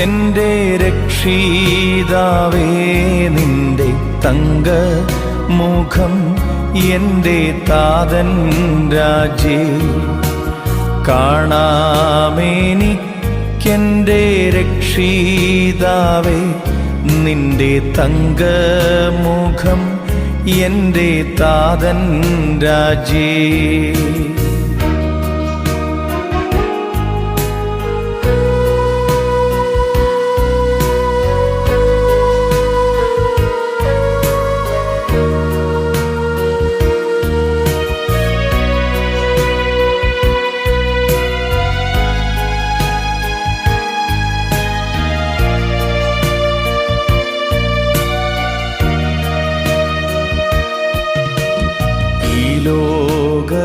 എൻ്റെ രക്ഷിതാവേ നിന്റെ തങ്ക മുഖം എൻ്റെ താതൻ രാജേ കാണാമെനിക്കെൻ്റെ രക്ഷിതാവേ നിന്റെ തങ്ക മുഖം എൻ്റെ താതൻ രാജേ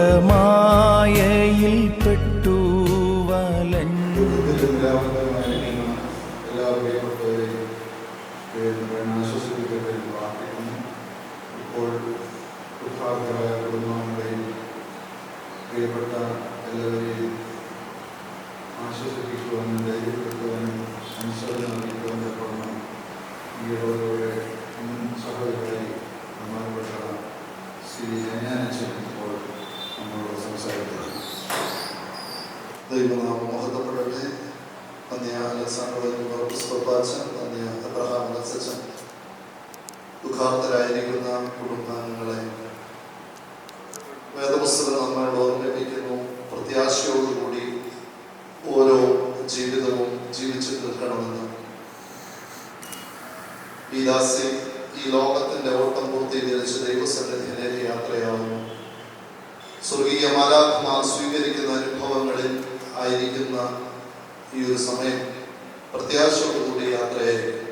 ലോകമായയിൽ പെട്ടു വലഞ്ഞു. ഇപ്പോൾ ഉദ്ഘാടകരായ കുടുംബാംഗങ്ങളെയും പ്രിയപ്പെട്ട എല്ലാവരെയും ആശ്വസിപ്പിക്കുവാനും ധൈര്യപ്പെടുത്തുവാനും അനുസരണ നൽകുവാനും തുടങ്ങണം. ഈ ഇടവകയുടെ മുൻ സഹോദരങ്ങളെ ബഹുമാനപ്പെട്ട ശ്രീ ജനാനച്ചൻ ഇപ്പോൾ നമ്മളോട് സംസാരിക്കുന്നത്. ദൈവനാമം മഹത്വപ്പെടട്ടെ. നന്ദിയ അലക്സാണ്ടർ ക്രിസ്തോപ്പാച്ചൻ, നന്ദിയ അബ്രഹാം അലക്സച്ചൻ, ദുഃഖാർത്തരായിരിക്കുന്ന കുടുംബാംഗങ്ങളെ വേദപുസ്തകം നമ്മളോട് ഓർമ്മിപ്പിക്കുന്നു. പ്രത്യാശയോടുകൂടി ഓരോ ജീവിതവും ജീവിച്ചു തീർക്കണമെന്ന്. ഈ ദാസി ഈ ലോകത്തിന്റെ ഓട്ടം പൂർത്തീകരിച്ച് ദൈവസന്നിധിയിലേക്ക് യാത്രയാവുന്നു. സ്വർഗീയ മാലാഖമാർ സ്വീകരിക്കുന്ന അനുഭവങ്ങളിൽ ആയിരിക്കുന്ന ഈ ഒരു സമയം പ്രത്യാശയോടുകൂടി യാത്രയായിരിക്കും.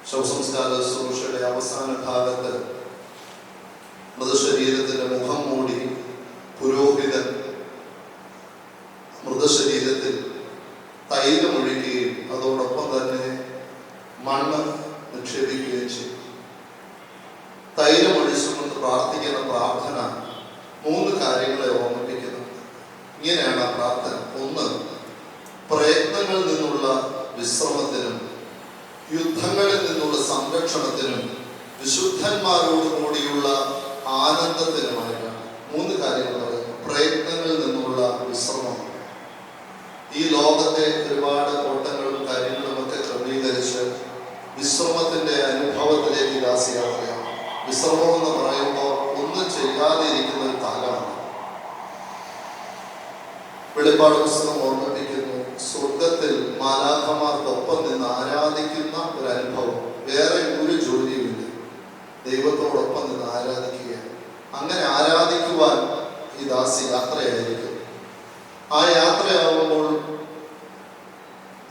ശവസംസ്കാര ശുശ്രൂഷയുടെ അവസാന ഭാഗത്ത് മൃതശരീരത്തിന്റെ മുഖം മൂടി പുരോഹിതൻ മൃതശരീരത്തിൽ തൈലമൊഴിക്കുകയും അതോടൊപ്പം തന്നെ മണ്ണ് നിക്ഷേപിക്കുകയും ചെയ്യും. തൈലമൊഴിച്ചുകൊണ്ട് പ്രാർത്ഥിക്കുന്ന പ്രാർത്ഥന 3 കാര്യങ്ങളെ ഓർമ്മിപ്പിക്കുന്നു. ഇങ്ങനെയാണ് ആ പ്രാർത്ഥന. 1, പ്രയത്നങ്ങളിൽ നിന്നുള്ള വിശ്രമത്തിനും യുദ്ധങ്ങളിൽ നിന്നുള്ള സംരക്ഷണത്തിനും വിശുദ്ധന്മാരോട് കൂടിയുള്ള ആനന്ദത്തിനുമായിട്ടാണ്. 3 കാര്യങ്ങൾ പറയുന്നു. പ്രയത്നങ്ങളിൽ നിന്നുള്ള വിശ്രമം. ഈ ലോകത്തെ ഒരുപാട് ഓട്ടങ്ങളും കാര്യങ്ങളും ഒക്കെ ക്രമീകരിച്ച് വിശ്രമത്തിന്റെ അനുഭവത്തിലേക്ക് ദാസി യാത്രയാണ്. വിശ്രമം എന്ന് പറയുമ്പോൾ ഒന്നും ചെയ്യാതെ ഇരിക്കുന്ന ഒരു കാലമാണ്. വെളിപ്പാട് പുസ്തകം ഓർമ്മിപ്പിക്കുന്നു, സ്വർഗത്തിൽ മാലാഖമാർക്കൊപ്പം നിന്ന് ആരാധിക്കുന്ന ഒരു അനുഭവം. വേറെ ഒരു ജോലിയുമില്ല, ദൈവത്തോടൊപ്പം നിന്ന് ആരാധിക്കുക. അങ്ങനെ ആരാധിക്കുവാൻ ഈ ദാസി യാത്രയായിരിക്കും. ആ യാത്രയാവുമ്പോൾ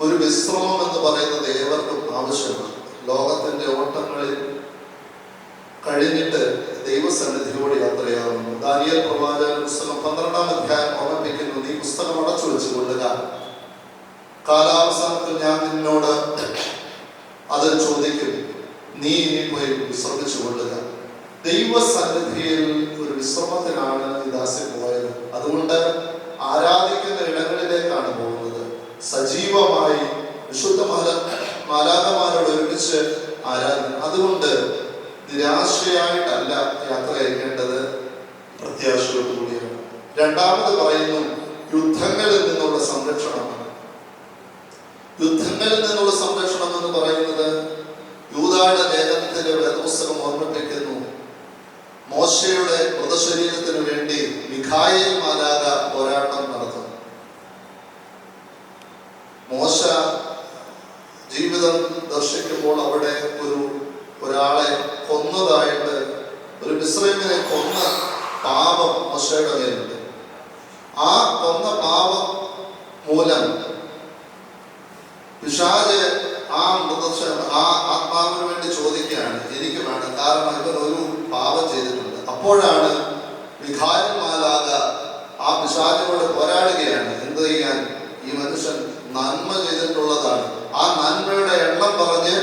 ഒരു വിശ്രമം എന്ന് പറയുന്നത് ഏവർക്കും ആവശ്യമാണ്. ലോകത്തിന്റെ ഓട്ടങ്ങളിൽ കഴിഞ്ഞിട്ട് ദൈവസന്നിധിയോട് യാത്രയാവുന്നു. ദാനിയേൽ പ്രവാചകൻ പുസ്തകം 12-ാം അധ്യായം ഓർമ്മിപ്പിക്കുന്നു, നീ പുസ്തകം അടച്ചു വെച്ചു കൊള്ളുക, കാലാവസാനത്തിൽ ഞാൻ നിന്നോട് അത് ചോദിക്കും, നീ ഇനി പോയി വിശ്രമിച്ചു കൊള്ളുക. ദൈവസന്നിധിയിൽ ഒരു വിശ്രമത്തിനാണ് ഈ ദാസി പോയത്. അതുകൊണ്ട് ആരാധിക്കുന്ന ഇടങ്ങളിലേക്കാണ് പോകുന്നത്. സജീവമായി വിശുദ്ധ മാലാഖമാരോട് ഒരുമിച്ച് ആരാധന. അതുകൊണ്ട് നിരാശയായിട്ടല്ല യാത്ര അയക്കേണ്ടത്, പ്രത്യാശയോടുകൂടിയാണ്. 2ാമത് പറയുന്നു, യുദ്ധങ്ങളിൽ നിന്നുള്ള സംരക്ഷണമാണ്. യുദ്ധങ്ങളിൽ നിന്നുള്ള സംരക്ഷണം എന്ന് പറയുന്നത് യൂദായുടെ ലേഖനത്തിന്റെ വേദപുസ്തകം ഓർമ്മിപ്പിക്കുന്നു, മോശയുടെ മൃതശരീരത്തിനു വേണ്ടി മിഖായേൽ മാലാഖ പോരാട്ടം നടത്തും. മോശ ജീവിതം ദർശിക്കുമ്പോൾ അവിടെ ഒരാളെ കൊന്നതായിട്ട്, ഒരു മിസ്രൈമിനെ കൊന്ന പാപം മോശയുടെ മേലുണ്ട്. ആ കൊന്ന പാപം മൂലം പിശാച് ആ ആത്മാവിന് വേണ്ടി ചോദിക്കുകയാണ്, എനിക്ക് വേണം, കാരണം ഇവൻ ഒരു പാപം ചെയ്തിട്ടുണ്ട്. അപ്പോഴാണ് മിഖായേൽ മാലാഖ ആ പിശാചിനോട് പോരാടുകയാണ്. എന്ത് ചെയ്യാൻ? ഈ മനുഷ്യൻ നന്മ ചെയ്തിട്ടുള്ളതാണ്. ആ നന്മയുടെ എണ്ണം പറഞ്ഞ്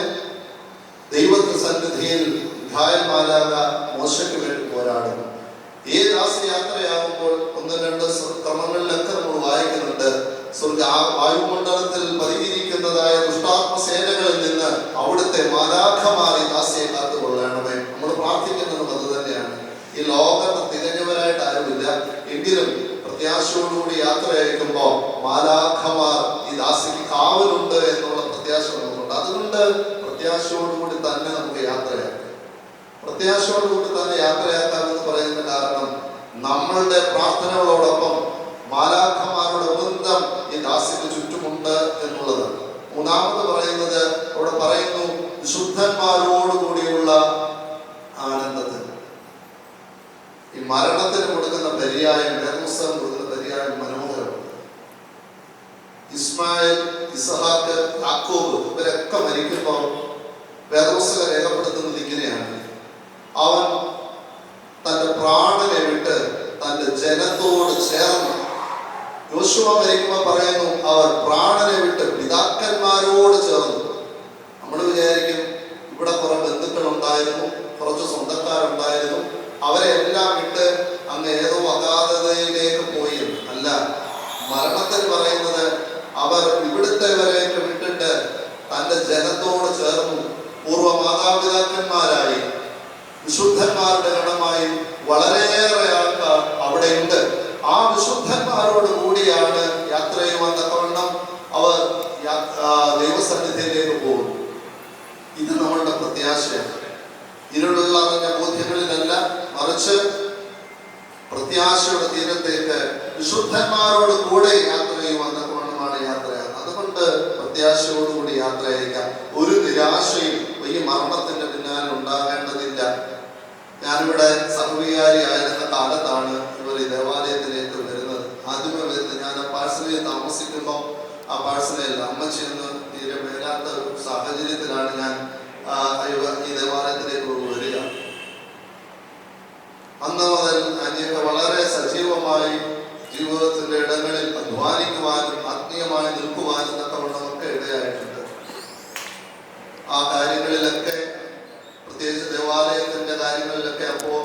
ദൈവത്തിന്റെ സന്നിധിയിൽ മിഖായേൽ മാലാഖ മോശയ്ക്ക് വേണ്ടി പോരാടും. ഈ ദാസി യാത്രയാകുമ്പോൾ 1-2 ക്രമങ്ങളിലൊക്കെ നമ്മൾ വായിക്കുന്നുണ്ട്. വായുമണ്ഡലത്തിൽ പതിയിരിക്കുന്ന എങ്കിലും പ്രത്യാശയോടുകൂടി യാത്ര അയക്കുമ്പോൾ മാലാഖമാർ ഈ ദാസിക്ക് കാവലുണ്ട് എന്നുള്ള പ്രത്യാശ നമുക്കുണ്ട്. അതുകൊണ്ട് പ്രത്യാശയോടുകൂടി തന്നെ നമുക്ക് യാത്രയാക്കാം. പ്രത്യാശയോടുകൂടി തന്നെ യാത്രയാക്കാമെന്ന് പറയുന്ന കാരണം നമ്മളുടെ പ്രാർത്ഥനകളോടൊപ്പം മാലാഖമാരുടെ വൃന്ദം ഈ ദാസിക്ക് ചുറ്റുമുണ്ട് എന്നുള്ളതാണ്. മൂന്നാമത് പറയുന്നത്, അവിടെ പറയുന്നു വിശുദ്ധന്മാരോടുകൂടിയുള്ള ആനന്ദത്തിൽ. ഈ മരണത്തിന് കൊടുക്കുന്ന പര്യായം, വേദപുസ്തകം കൊടുക്കുന്ന പര്യായം മനോഹരമാണ്. ഇസ്മായിൽ, ഇസഹാക്ക്, യാക്കോബ് ഇവരൊക്കെ മരിക്കുമ്പോൾ വേദപുസ്തകം രേഖപ്പെടുത്തുന്നത് ഇങ്ങനെയാണ്: അവൻ തന്റെ പ്രാണനെ വിട്ട് തന്റെ ജനത്തോട് ചേർന്ന്. യോശുവ മരിക്കുമ്പോൾ പറയുന്നു അവർ പ്രാണനെ വിട്ട് പിതാക്കന്മാരോട് ചേർന്നു. നമ്മൾ വിചാരിക്കും ഇവിടെ കുറെ ബന്ധുക്കൾ ഉണ്ടായിരുന്നു, കുറച്ച് സ്വന്തക്കാരുണ്ടായിരുന്നു, അവരെ എല്ലാം വിട്ട് അങ്ങ് ഏതോ അഗാധതയിലേക്ക് പോയി. അല്ല, മരണത്തിന് പറയുന്നത് അവർ ഇവിടുത്തെവരെയൊക്കെ വിട്ടിട്ട് തന്റെ ജനത്തോട് ചേർന്നു. പൂർവ്വ മാതാപിതാക്കന്മാരായി വിശുദ്ധന്മാരുടെ ഗണമായി വളരെയേറെ ആൾക്കാർ അവിടെയുണ്ട്. ആ വിശുദ്ധന്മാരോട് കൂടിയാണ് യാത്ര ചെയ്യുവാൻ തക്കവണ്ണം അവർ ദൈവസന്നിധിയിലേക്ക് പോകുന്നു. ഇത് നമ്മളുടെ പ്രത്യാശയാണ്. ഇരുളുള്ള ബോധ്യങ്ങളിലല്ല, മറിച്ച് പ്രത്യാശയുടെ തീരത്തേക്ക് വിശുദ്ധന്മാരോട് കൂടെ യാത്ര ചെയ്യുവാൻ തക്കവണ്ണമാണ് യാത്രയാണ്. അതുകൊണ്ട് പ്രത്യാശയോടുകൂടി യാത്ര അയക്കാം. ഒരു നിരാശയും ഈ മരണത്തിന്റെ പിന്നാലെ ഉണ്ടാകേണ്ടതില്ല. ഞാനിവിടെ സഹവികാരി ആയിരുന്ന കാലത്താണ് ഇവർ ഈ ദേവാലയത്തിലേക്ക് വരുന്നത്. ആദ്യമേ വരുന്നത് ഞാൻ ആ പാഴ്സലിൽ താമസിക്കുമ്പോൾ ആ പാഴ്സലയിൽ അമ്മച്ചെന്ന് തീരെ മേലാത്ത ഒരു സാഹചര്യത്തിലാണ് ഞാൻ ഈ ദേവാലയത്തിലേക്ക് വരിക. അന്ന് മുതൽ അന്യൊക്കെ വളരെ സജീവമായി ജീവിതത്തിന്റെ ഇടങ്ങളിൽ അധ്വാനിക്കുവാനും ആത്മീയമായി നിൽക്കുവാനും തക്കവണ്ണമൊക്കെ ഇടയായിട്ടുണ്ട്. ആ കാര്യങ്ങളിലൊക്കെ, പ്രത്യേകിച്ച് ദേവാലയത്തിന്റെ കാര്യങ്ങളിലൊക്കെ അപ്പോൾ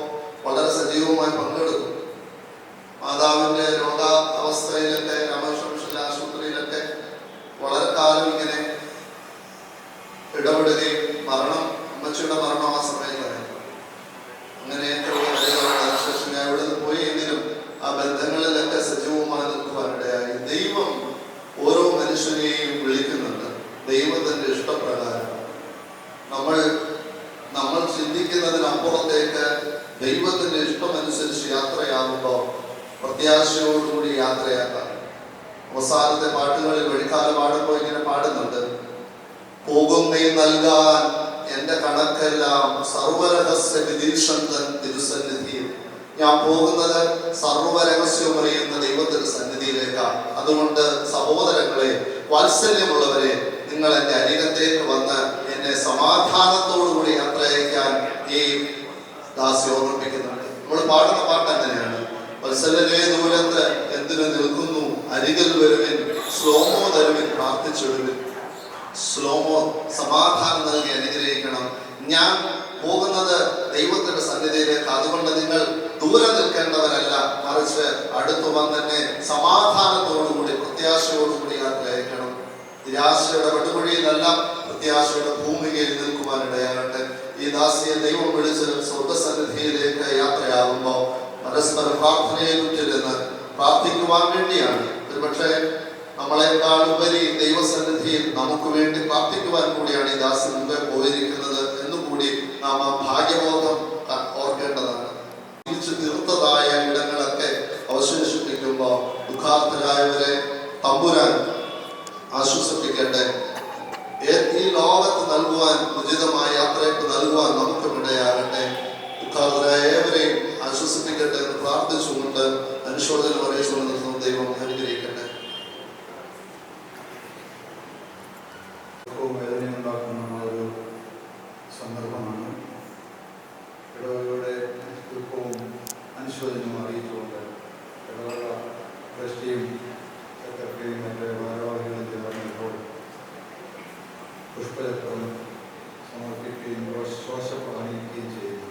വളരെ സജീവമായി പങ്കെടുക്കും. മാതാവിന്റെ രോഗാവസ്ഥയിലൊക്കെ രാമകൃഷ്ണ മിഷൻ ആശുപത്രിയിലൊക്കെ വളരെ കാലം ഇങ്ങനെ ഇടപെടുകയും അമ്മച്ചിയുടെ മരണം ആ സമയത്തായിരുന്നു. അങ്ങനെയൊക്കെയുള്ള അതിനുശേഷം ഞാൻ ഇവിടെ നിന്ന് പോയി എങ്കിലും ആ ബന്ധങ്ങളിലൊക്കെ സജീവമായി നിൽക്കുവാനിടയായി. ദൈവം ഓരോ മനുഷ്യനെയും വിളിക്കുന്നുണ്ട് ദൈവത്തിന്റെ ഇഷ്ടപ്രകാരം. നമ്മൾ ചിന്തിക്കുന്നതിനപ്പുറത്തേക്ക് ദൈവത്തിന്റെ ഇഷ്ടമനുസരിച്ച് യാത്രയാകുമ്പോൾ പ്രത്യാശയോടുകൂടി യാത്രയാക്കാം. അവസാനത്തെ പാട്ടുകളിൽ വഴിക്കാല പാടുമ്പോൾ ഇങ്ങനെ പാടുന്നുണ്ട്: പോകുന്നേ നൽകാൻ എന്റെ കണക്കെല്ലാം സർവരഹസ്യ വിദീക്ഷന്തൻ തിരുസന്നിധിയിൽ. ഞാൻ പോകുന്നത് സർവരഹസ്യം അറിയുന്ന ദൈവത്തിന്റെ സന്നിധിയിലേക്കാണ്. അതുകൊണ്ട് സഹോദരങ്ങളെ, വാത്സല്യമുള്ളവരെ, നിങ്ങൾ എന്റെ അരികത്തേക്ക് വന്ന് എന്നെ സമാധാനത്തോടുകൂടി യാത്ര അയക്കാൻ ഈ ദാസി ഓർമ്മിപ്പിക്കുന്നുണ്ട്. നമ്മൾ പാടുന്ന പാട്ട് അങ്ങനെയാണ്: വത്സലരെ ദൂരത്ത് എന്തിനു നിൽക്കുന്നു, അരികിൽ വരുവിൻ, സ്ലോമോ തരുവിൻ, പ്രാർത്ഥിച്ചിടുവിൻ. സ്ലോമോ സമാധാനം നൽകി അനുഗ്രഹിക്കണം. ഞാൻ പോകുന്നത് ദൈവത്തിന്റെ സന്നിധിയിലേക്ക്. അതുകൊണ്ട് നിങ്ങൾ ദൂരെ നിൽക്കേണ്ടവരല്ല, മറിച്ച് അടുത്തു വന്നെ സമാധാനത്തോടുകൂടി പ്രത്യാശയോടുകൂടി യാത്ര അയക്കണം. നിരാശയുടെ പടുകുഴിയിലല്ല, പ്രത്യാശയുടെ ഭൂമികയിൽ നിൽക്കുവാനിടയാകട്ടെ. ഈ ദാസിയെ ദൈവം വിളിച്ച് സ്വർഗസന്നിധിയിലേക്ക് യാത്രയാകുമ്പോൾ പരസ്പര പ്രാർത്ഥനയെ കുറ്റിരുന്ന് പ്രാർത്ഥിക്കുവാൻ വേണ്ടിയാണ്. ഒരുപക്ഷെ നമ്മളെക്കാൾ ഉപരി ദൈവസന്നിധിയിൽ നമുക്ക് വേണ്ടി പ്രാർത്ഥിക്കുവാൻ കൂടിയാണ് ഈ ദാസി മുമ്പേ പോയിരിക്കുന്നത് എന്നുകൂടി നാം ആ ഭാഗ്യബോധം ഓർക്കേണ്ടതാണ്. തിരിച്ചു തീർത്തതായ ഇടങ്ങളൊക്കെ അവശേഷിപ്പിക്കുമ്പോൾ ദുഃഖാർത്ഥരായവരെ തമ്പുരാൻ ആശ്വസിപ്പിക്കട്ടെ. ഈ ലോകത്ത് നൽകുവാൻ, ഉചിതമായ യാത്രയ്ക്ക് നൽകുവാൻ നമുക്കും ഇടയാകട്ടെ. ദുഃഖാർത്ഥരായ ഏവരെയും ആശ്വസിപ്പിക്കട്ടെ എന്ന് പ്രാർത്ഥിച്ചുകൊണ്ട് അനുശോചനം അറിയിച്ചുകൊണ്ട് ദൈവം അനുഗ്രഹിക്കട്ടെ. വേദനയുണ്ടാക്കുന്ന ഒരു സന്ദർഭമാണ്. ഇടവകയുടെ ദുഃഖവും അനുശോചനവും അറിയിച്ചുകൊണ്ട് ഇടവക ട്രസ്റ്റിയും സെക്രട്ടറിയും മറ്റ് ഭാരവാഹികളും ചേർന്നപ്പോൾ പുഷ്പചക്രം സമർപ്പിക്കുകയും ശ്വാസപ്രധാനിക്കുകയും ചെയ്യുന്നു.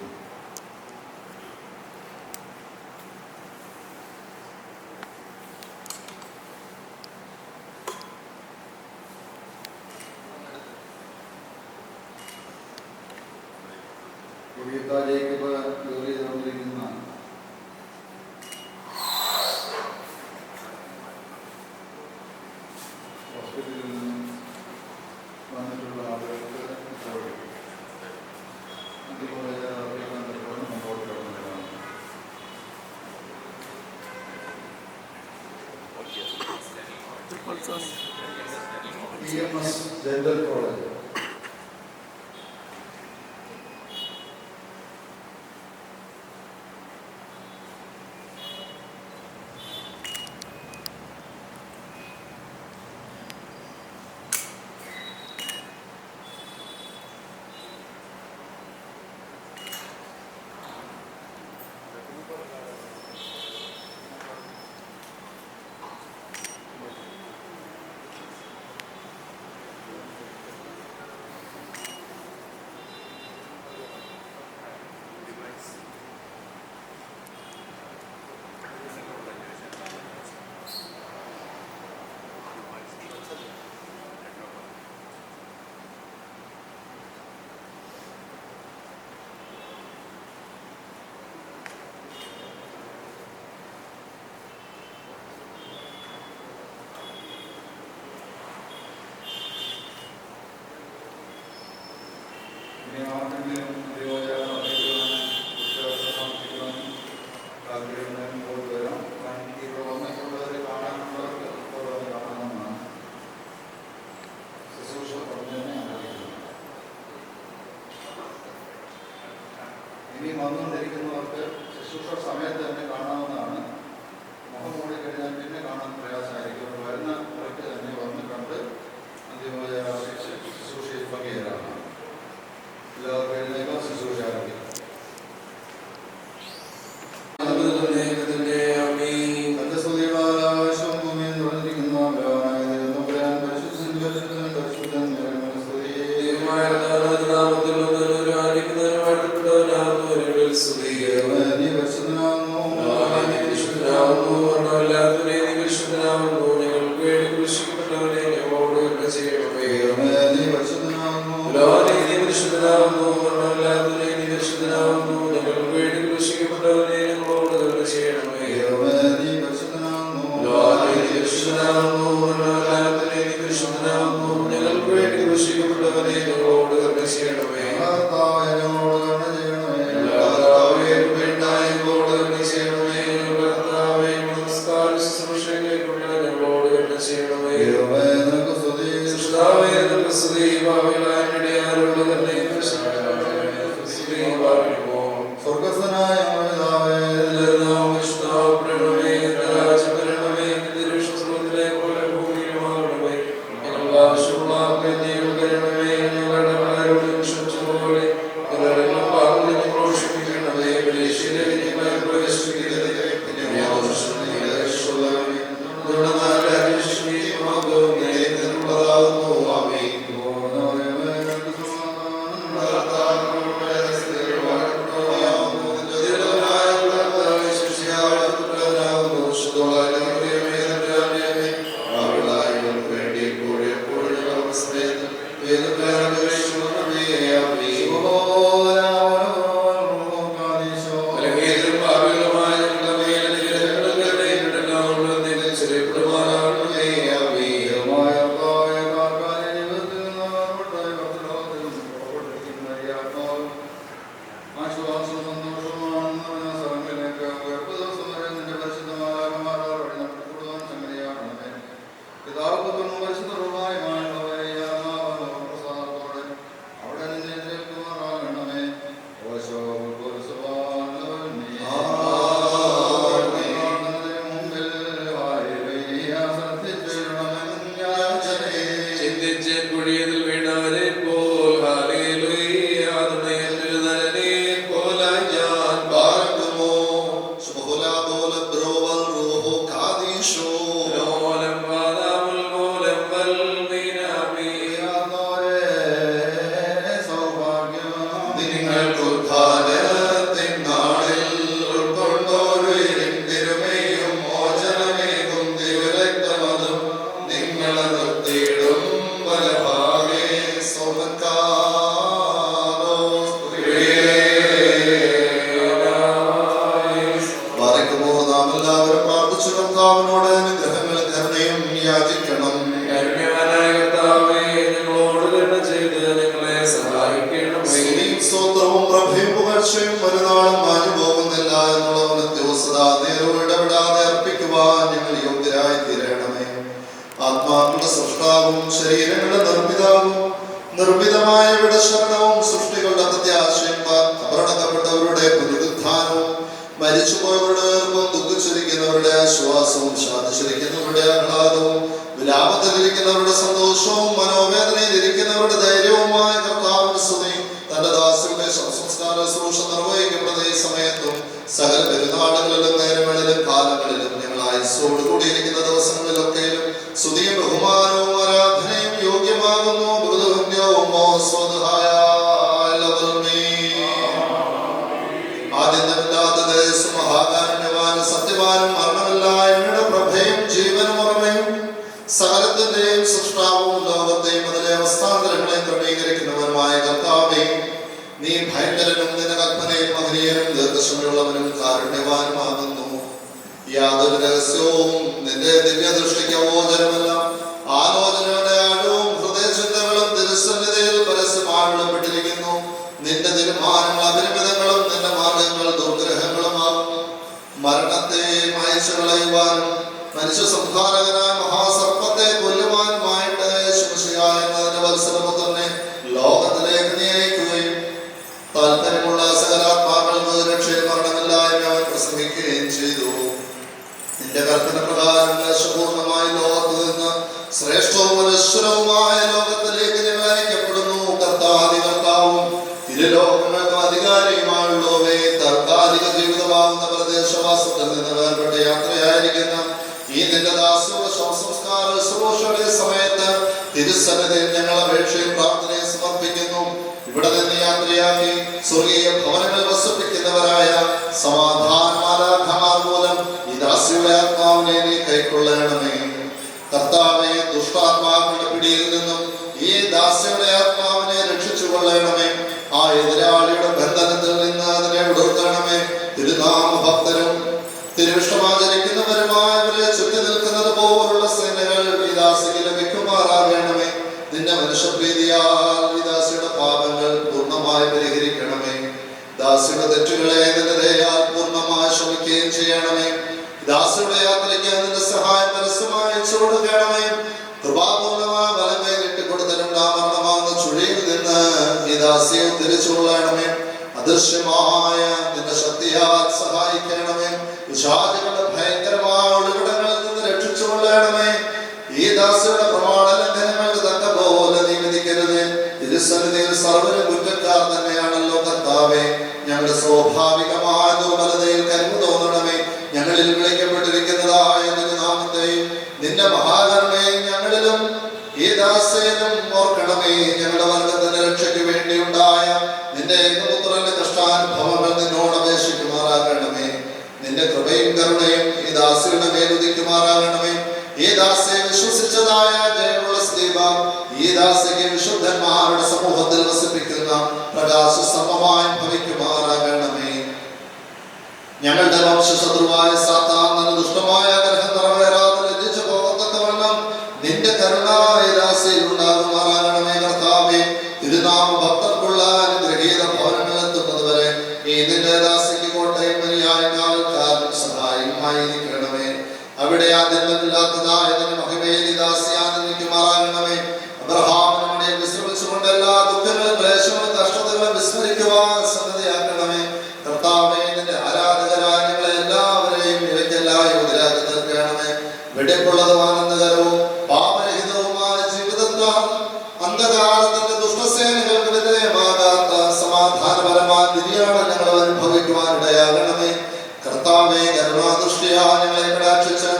ജേക്കബ് ജോലി ചെയ്തുകൊണ്ടിരിക്കുന്ന EMS Dental College. ഇനി വന്നുകൊണ്ടിരിക്കുന്നവർക്ക് ശുശ്രൂഷ സമയത്ത് തന്നെ കാണാവുന്നതാണ്. മുഖം മൂടി കഴിഞ്ഞാൽ പിന്നെ കാണാൻ പ്രയാസമായിരിക്കും. വരുന്ന വഴിക്ക് തന്നെ വന്ന് കണ്ട് അന്തിമോചന ശുശ്രൂഷയിൽ പങ്കുചേരാണ്. എല്ലാവർക്കും എഴുന്നേൽക്കാം, ശുശ്രൂഷ ആരംഭിക്കാം. ും ശരീരങ്ങളുടെ നിർമ്മിതാവും നിർമ്മിതമായവരുടെ ശരണവും സൃഷ്ടികളുടെ പ്രത്യാശയും അപകടപ്പെട്ടവരുടെ പുനരുത്ഥാനവും മരിച്ചുപോയവരുടെ ഉയർപ്പും ദുഃഖിച്ചിരിക്കുന്നവരുടെ ആശ്വാസവും ശാന്തിച്ചിരിക്കുന്നവരുടെ ആഹ്ലാദവും വിലാപത്തിലിരിക്കുന്നവരുടെ സന്തോഷവും മനോവേദനയിലിരിക്കുന്നവരുടെ ധൈര്യവുമായ കർത്താവിന്റെ സ്തുതി തന്റെ ദാസിയുടെ സംസ്കാര ശുശ്രൂഷ നിർവഹിക്കപ്പെടുന്ന ഈ സമയത്തും സകല പെരുന്നാളുകളിലും നേരങ്ങളിലും കാലങ്ങളിലും ഞങ്ങൾ ആയുസ്സോട് കൂടിയിരിക്കുന്ന ദിവസങ്ങളിലൊക്കെയും സ്തുതിയും ബഹുമാനവും ആരാധനയും യോഗ്യമാകുന്നു. മഹാകാരുണ്യവാനും സത്യവാനും മരണമില്ലായ്മയുടെ പ്രഭയും ജീവനും ഉറമയും സകലത്തിന്റെയും സൃഷ്ടാവും ലോകത്തെയും അതിലെ അവസ്ഥാന്തരങ്ങളെയും ക്രമീകരിക്കുന്നവരുമായ കർത്താവേ, നീ ഭയങ്കരനും നിന്റെ കൽപ്പനയും മഹനീയനും ദീർഘക്ഷമയുള്ളവനും കാരുണ്യവാനുമാകുന്നു. യാതൊരു രഹസ്യവും നിന്റെ ദിവ്യദൃഷ്ടിക്ക് അവോചനമല്ല. ആലോചനയുടെ ആഴവും ഹൃദയചിന്തകളും തിരുസന്നിധിയിൽ പരസ്യമായി വെളിപ്പെട്ടിരിക്കുന്നു. നിന്റെ തീരുമാനങ്ങൾ അപരിമിതങ്ങളും നിന്റെ മാർഗങ്ങൾ ദുർഗ്രഹങ്ങളുമാകുന്നു. മരണത്തെ മായ്ച്ചു കളയുവാനും മനുഷ്യ സംഹാരകനായ മഹാസർപ്പത്തെ കൊല്ലുവാനുമായിട്ട് ശിവശിയായ എന്നതിന്റെ വത്സരപുത്രനെ ലോകത്തിലേക്ക് നിയമിക്കുകയും താല്പര്യമുള്ള സകലാത്മാക്കൾക്ക് രക്ഷയിൽ മരണമില്ലായ്മ അവൻ പ്രസംഗിക്കുകയും ചെയ്തു. നിന്റെ കൽപ്പന പ്രകാരം നാശപൂർണമായി ലോകത്ത് നിന്ന് ശ്രേഷ്ഠവും അനശ്വരവുമായ ലോകത്തിലേക്ക് ഞങ്ങൾ അയക്കപ്പെടുന്നു. കർത്താവും ഇരുലോകങ്ങൾക്കും അധികാരിയുമായുള്ളവേ, താൽക്കാലിക ജീവിതമാകുന്ന പ്രദേശവാസത്തിൽ നിന്ന് വേർപെട്ട യാത്രയായിരിക്കുന്ന ഈ നിന്റെ ദാസിയുടെ ശവസംസ്കാര ശുശ്രൂഷയുടെ സമയത്ത് തിരുസന്നിധിയിൽ ഞങ്ങൾ അപേക്ഷയും പ്രാർത്ഥനയും സമർപ്പിക്കുന്നു. ഇവിടെ നിന്ന് യാത്രയാക്കി സ്വർഗീയ ഭവനങ്ങൾ വസിപ്പിക്കുന്നവരായ സമാധാനമാലാഖമാർ മൂലം ഈ ദാസിയുടെ ആത്മാവിനെ നീ കൈക്കൊള്ളണമേ. കർത്താവേ, ദുഷ്ടാത്മാക്കളുടെ പിടിയിൽ നിന്നും ഈ ദാസിയുടെ ആത്മാവിനെ രക്ഷിച്ചു കൊള്ളണമേ. ആ എതിരാളിയുടെ ബന്ധനത്തിൽ നിന്ന് അതിനെ വിടുത്തണമേ. തിരുനാമ ഭക്തരും തിരുവിഷ്ടമാചരിക്കുന്നവരുമായവരെ ചുറ്റി നിൽക്കുന്നത് പോലുള്ള സേനകൾ ഈ ദാസിക്ക് ലഭിക്കുമാറാകണമേ. നിന്റെ മനുഷ്യപ്രീതിയാൽ ഈ ദാസിയുടെ പാപങ്ങൾ പൂർണ്ണമായി പരിഹരിക്കണമേ. ദാസിയുടെ തെറ്റുകളെ നിന്റെ ദയാൽ പൂർണ്ണമായി ക്ഷമിക്കുകയും ചെയ്യണമേ. ദാസിയുടെ യാത്രയ്ക്ക് നിന്റെ സഹായം പരസ്യമായി കൊടുക്കണമേ. കൃപാപൂർണമായ ബലം കൈകിട്ടി കൊടുത്തിട്ടുണ്ടാമരണമാകുന്ന ചുഴിയിൽ നിന്ന് ഈ ദാസിയെ തിരിച്ചുകൊള്ളണമേ. അദൃശ്യമായ നിന്റെ ശക്തിയാൽ സഹായിക്കണമേ. വിഷാദികളുടെ ഭയങ്കരമായ ഒളിവിടങ്ങളിൽ നിന്ന് രക്ഷിച്ചുകൊള്ളണമേ. ഈ ദാസിയുടെ പ്രമാണ ലംഘനങ്ങൾക്ക് തക്ക പോലെ നീ വിധിക്കരുതേ. തിരുസന്നിധിയിൽ സർവ്വരും കുറ്റക്കാർ തന്നെയാണല്ലോ കർത്താവേ. ഞങ്ങളുടെ സ്വാഭാവികമായ ദുർബലതയിൽ കരുവ് തോന്നണമേ. ഞങ്ങളിൽ വിളിക്കപ്പെട്ടിരിക്കുന്നതായ നിന്റെ നാമത്തെയും നിന്റെ മഹാകരുണയും ഞങ്ങളിലും ഈ ദാസേനും ഓർക്കണമേ. ഞങ്ങളുടെ വർഗത്തിന്റെ രക്ഷയ്ക്ക് വേണ്ടിയുണ്ടായ നിന്റെ ഏകപുത്രന്റെ കഷ്ടാനുഭവങ്ങൾ നിന്നോട് അപേക്ഷിക്കുമാറാകണമേ. നിന്റെ കൃപയും കരുണയും ഈ ദാസിയുടെ മേലുദിക്കുമാറാകണമേ. ഈ ദാസയെ വിശ്വസിച്ചതായ ജയമുള്ള സ്ത്രീ ഈ ദാസിക്ക് വിശുദ്ധന്മാരുടെ സമൂഹത്തിൽ വസിപ്പിക്കുന്ന പ്രകാശ സമമായി ഭവിക്കുമാറാകണമേ. ഞങ്ങളുടെ വംശശത്രുവായ സാത്താൻ ദുഷ്ടമായ ആഗ്രഹം നിറവേറാതെ ലജ്ജിച്ചു പോകത്തക്കവണ്ണം നിന്റെ കരുണ ഈ ദാസിയിൽ ഉണ്ടാകുമാറാകണമേ. കർത്താവേ, തിരുനാമ ഭക്തർക്കുള്ള അനുഗ്രഹീത ഭവനങ്ങൾ എത്തുന്നതുവരെ ഈ നിന്റെ ദാസിക്ക് കോട്ടയും മര്യാദ കാവൽക്കാരനും സഹായമായിരിക്കണമേ. അവിടെ ആദ്യമില്ലാത്തതായ നിന്റെ മഹിമയിൽ ഈ ദാസി ആനന്ദിക്കുമാറാകണമേ. അബ്രഹാമിനെ വിശ്രമിച്ചുകൊണ്ട് എല്ലാ ദുഃഖങ്ങളും ക്ലേശങ്ങളും കഷ്ടതകളും വിസ്മരിക്കുവാൻ സന്നദ്ധയാക്കണമേ. കർത്താവേ, നിന്റെ ആരാധകരായ ഞങ്ങളെ എല്ലാവരെയും ഇവയ്ക്കെല്ലാം യോഗ്യരാക്കി തീർക്കണമേ. വെടിപ്പുള്ളതും ആനന്ദകരവും പാപരഹിതവുമായ ജീവിതത്താൽ അന്ധകാലത്തിന്റെ ദുഷ്ടസേനകൾക്ക് വിധേയമാകാത്ത സമാധാനപരമായ നിര്യാണം ഞങ്ങൾ അനുഭവിക്കുവാനിടയാകണമേ. കർത്താവേ, കരുണാദൃഷ്ടിയാ ഞങ്ങളെ കടാക്ഷിച്ച്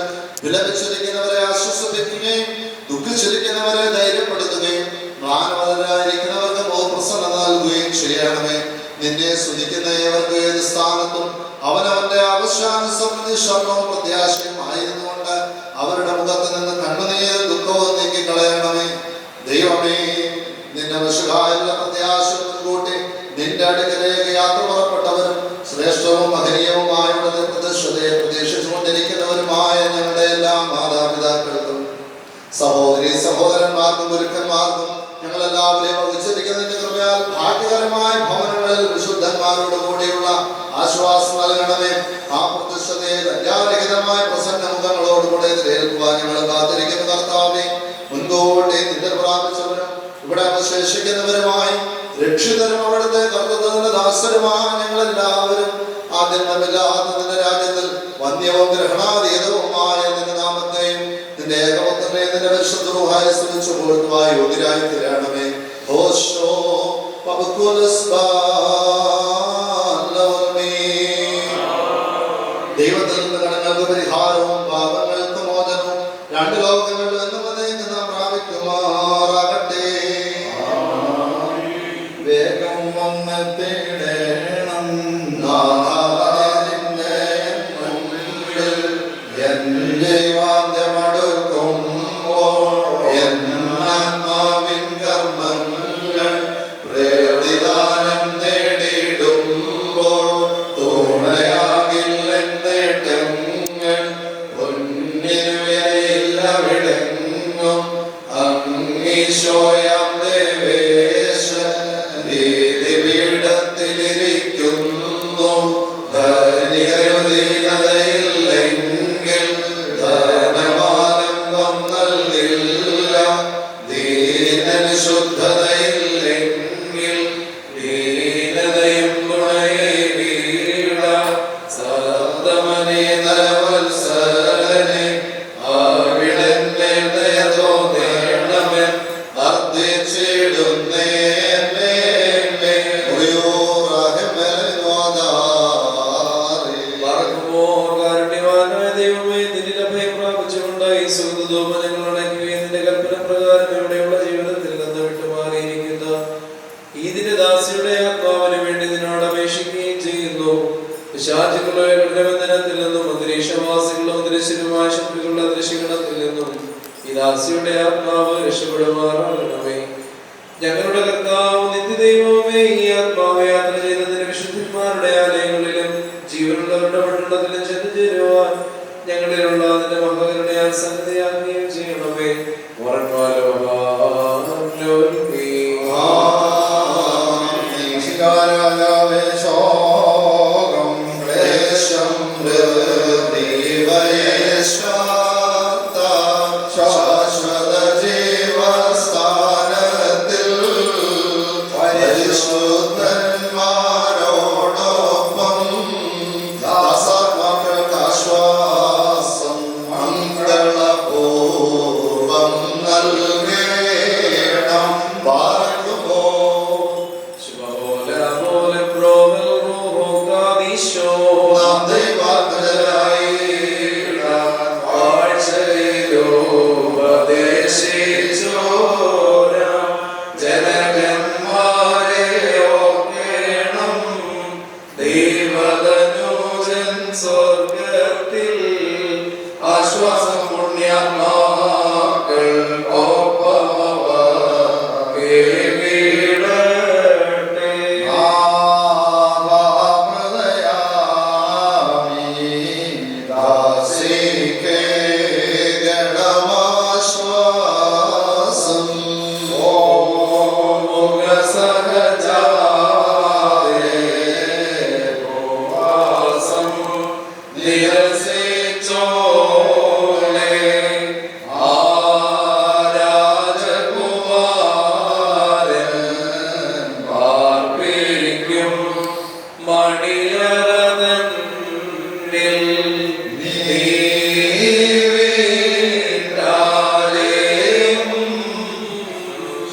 വിലപിച്ചിരിക്കുന്നവരെ ആശ്വസിപ്പിക്കുകയും ദുഃഖിച്ചിരിക്കുന്നവരെ ധൈര്യപ്പെടുത്തുകയും മ്ലാനവരായിരിക്കുന്നവർക്ക് പ്രസന്നത നൽകുകയും ചെയ്യണമേ. നിന്നെ സ്തുതിക്കുന്ന ഏവർക്ക് ഏത് സ്ഥാനത്തും അവനവന്റെ ആവശ്യാനുസൃതി ശരണവും പ്രത്യാശയും ആയിരുന്നുകൊണ്ട് അവരുടെ മുഖത്ത് നിന്ന് കണ്ണുനീരും ദുഃഖവും നീക്കിക്കളയണമേ. ദൈവമേ, നിന്റെ വിശുദ്ധായുള്ള പ്രത്യാശ മുൻകൂട്ടി നിന്റെ അടുക്കലേക്ക് യാത്ര പുറപ്പെട്ടവരും ശ്രേഷ്ഠവും മഹനീയവുമായുള്ളത് പ്രതിഷ്ഠതയെ പ്രതീക്ഷിച്ചുകൊണ്ടിരിക്കുന്നവരുമായ ഞങ്ങളുടെ എല്ലാ മാതാപിതാക്കൾക്കും സഹോദരി സഹോദരന്മാർക്കും ഗുരുക്കന്മാർക്കും ഞങ്ങളെല്ലാവരെയും വഹിച്ചിരിക്കുന്നതിന്റെ കൃപയാൽ ഭാഗ്യകരമായ ഭവനങ്ങളിൽ വിശുദ്ധന്മാരോട് കൂടിയുള്ള ആശ്വാസം നൽകണമേ. ആ പ്രതിഷ്ഠതയെ ലജ്ജാരഹിതമായ പ്രസന്ന മുഖങ്ങളോടുകൂടെ എതിരേൽക്കുവാൻ ഞങ്ങൾ കാത്തിരിക്കുന്ന കർത്താവേ, മുൻകൂർ പോകട്ടെ. നിന്റെ പ്രാപിച്ചവരും ഇവിടെ അവശേഷിക്കുന്നവരുമായി രക്ഷിതരും അവിടുത്തെ കർത്തൃത്വത്തിന്റെ ദാസരുമായ ഞങ്ങളെല്ലാവരും ആദ്യമില്ലാത്ത നിന്റെ രാജ്യത്തിൽ വന്യവും ഗ്രഹണാതീതവുമായ നിന്റെ നാമത്തെയും നിന്റെ ഏകപുത്രനെ നിന്റെ പരിശുദ്ധ റൂഹായെ സ്തുതിച്ചു പോഴ്ത്തുവാൻ യോഗ്യരായി തീരണമേ. ഓശോ ദൈവത്തിൽ നിന്ന് കടങ്ങൾക്ക് പരിഹാരവും പാപങ്ങൾക്ക് മോചനവും രണ്ട് ലോകങ്ങളിൽ എന്നും അതേക്ക് നാം പ്രാപിക്കുമാറാകട്ടെ. വേഗം വന്ന് തേടേണം എന്റെ വാദ്യമടുക്കുമ്പോൾ എന്നാത്മാവിൻ കർമ്മങ്ങൾ പ്രേരിതാനം നേടിയിടുമ്പോൾ തുണയാകില്ലെന്നേട്ടങ്ങൾ പൊന്നിനു വിലയില്ലവിടെങ്ങും അങ്ങീശോയാം ദേവേശ പീഠത്തിലിരിക്കുന്നു. ധനികരുദീനതയില്ലെങ്കിൽ ധനമാനന്ദം നൽകില്ല. ദീനന് ശുദ്ധതയില്ലെങ്കിൽ ദീനതയും ഗുണയേകീട. സപ്തമനെ നരവത്സരനെ അവിടന്നെ ദയ തോന്നേണമേ. അർദ്ധിച്ചിടുന്നേ ദാസിയുടെ ആത്മാവിന് വേണ്ടി നിന്നോട് അപേക്ഷിക്കുകയും ചെയ്യുന്നു. പിശാചുക്കളുടെ കഠിനബന്ധനത്തിൽ നിന്നും അന്തരീക്ഷവാസികളുടെ അന്തരീക്ഷമായ ശക്തികളുടെ അന്തരീക്ഷഗണത്തിൽ നിന്നും ഈ ദാസിയുടെ ആത്മാവ് രക്ഷപ്പെടുമാറാകണമേ. ഞങ്ങളുടെ കർത്താവ് നിത്യദൈവമേ, ഈ ആത്മാവ് യാത്ര ചെയ്തതിന് വിശുദ്ധന്മാരുടെ ആലയങ്ങളിലും ജീവനുള്ളവരുടെ പട്ടണത്തിലും ചെന്നു ചേരുവാൻ ഞങ്ങളിലുള്ള അതിന്റെ മഹകരുണയാൽ സന്നദ്ധയാക്കുകയും ചെയ്യണമേ. ശോകം ക്ലേശം ശാശ്വത ജീവസ്ഥാനത്തിൽ പരിശുദ്ധന്മാരോടൊപ്പം ദാസർമക്കൾക്ക് ആശ്വാസം മംഗളപൂർവം നൽകേണം. പാർക്കുമോ സ്വർഗത്തിൽ ആശ്വാസം പുണ്യാത്മാക്കൾ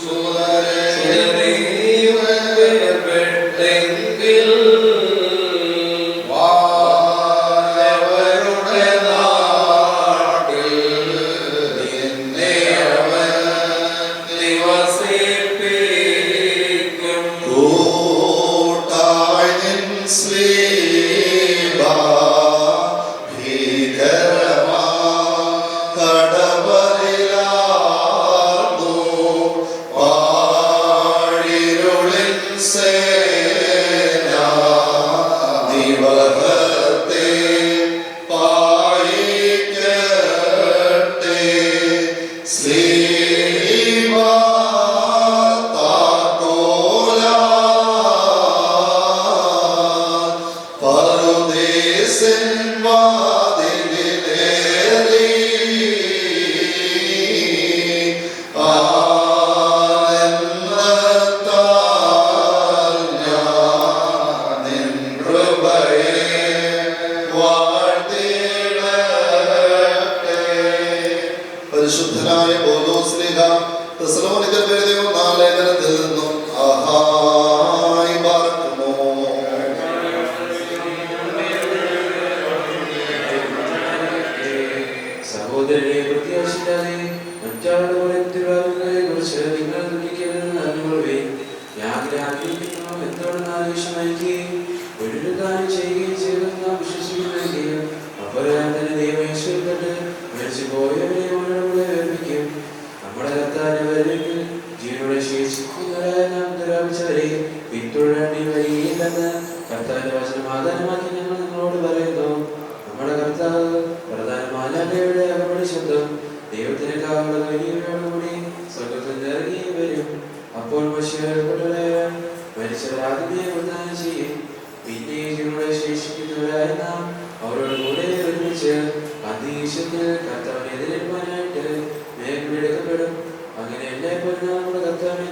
സുന്ദരേ ദൈവം നാളെ നിരത്തിൽ നിന്നും ആഹായി പാർക്കുമോ. സഹോദരനെ പ്രത്യാശിക്കാതെ മറ്റാളുകളെ കുറിച്ച് നിങ്ങൾ ദുഃഖിക്കരുതെന്ന് അറിഞ്ഞുകൊള്ളുവേ. യാതൊരു ആഗ്രഹിക്കുന്നു എന്തുകൊണ്ടെന്ന് ആവശ്യമായിരിക്കുകയും ഒരു കാര്യം ചെയ്യുകയും ചെയ്തെന്ന് നാം വിശ്വസിക്കുന്നെങ്കിൽ അപ്പോഴാണ് തന്നെ ദൈവേശ്വരപ്പെട്ട് മരിച്ചു പോയവരെ നമ്മളെ വേർപ്പിക്കും. നമ്മുടെ കർത്താവിന്റെ വരവിൽ ജീവനോടെ ശേഷിക്കുന്നവരായ നാം ദുരാപിച്ചവരെ പിന്തുടരേണ്ടി വരികയില്ലെന്ന് കർത്താവിന്റെ വചനം ആധാരമാക്കി ഞങ്ങൾ നിങ്ങളോട് പറയുന്നു. നമ്മുടെ കർത്താവ് പ്രധാനമാലയുടെ അകമ്പടി ശബ്ദം ദൈവത്തിനേക്കാളുള്ള വലിയവരോടുകൂടി സ്വർഗ്ഗത്തിൽ ഇറങ്ങി വരും. അപ്പോൾ മരിച്ചവരാദ്യമേ പ്രദാനം ചെയ്യും. പിന്നെ ജീവനോടെ ശേഷിക്കുന്നവരായ നാം അവരോട് കൂടെ ഒരുമിച്ച് അന്തരീക്ഷത്തിൽ കർത്താവിനെ എതിരേൽപ്പാനായിട്ട് മേഘമെടുക്കപ്പെടും. അങ്ങനെ എല്ലായ്പ്പോഴും നമ്മുടെ കർത്താവിനെ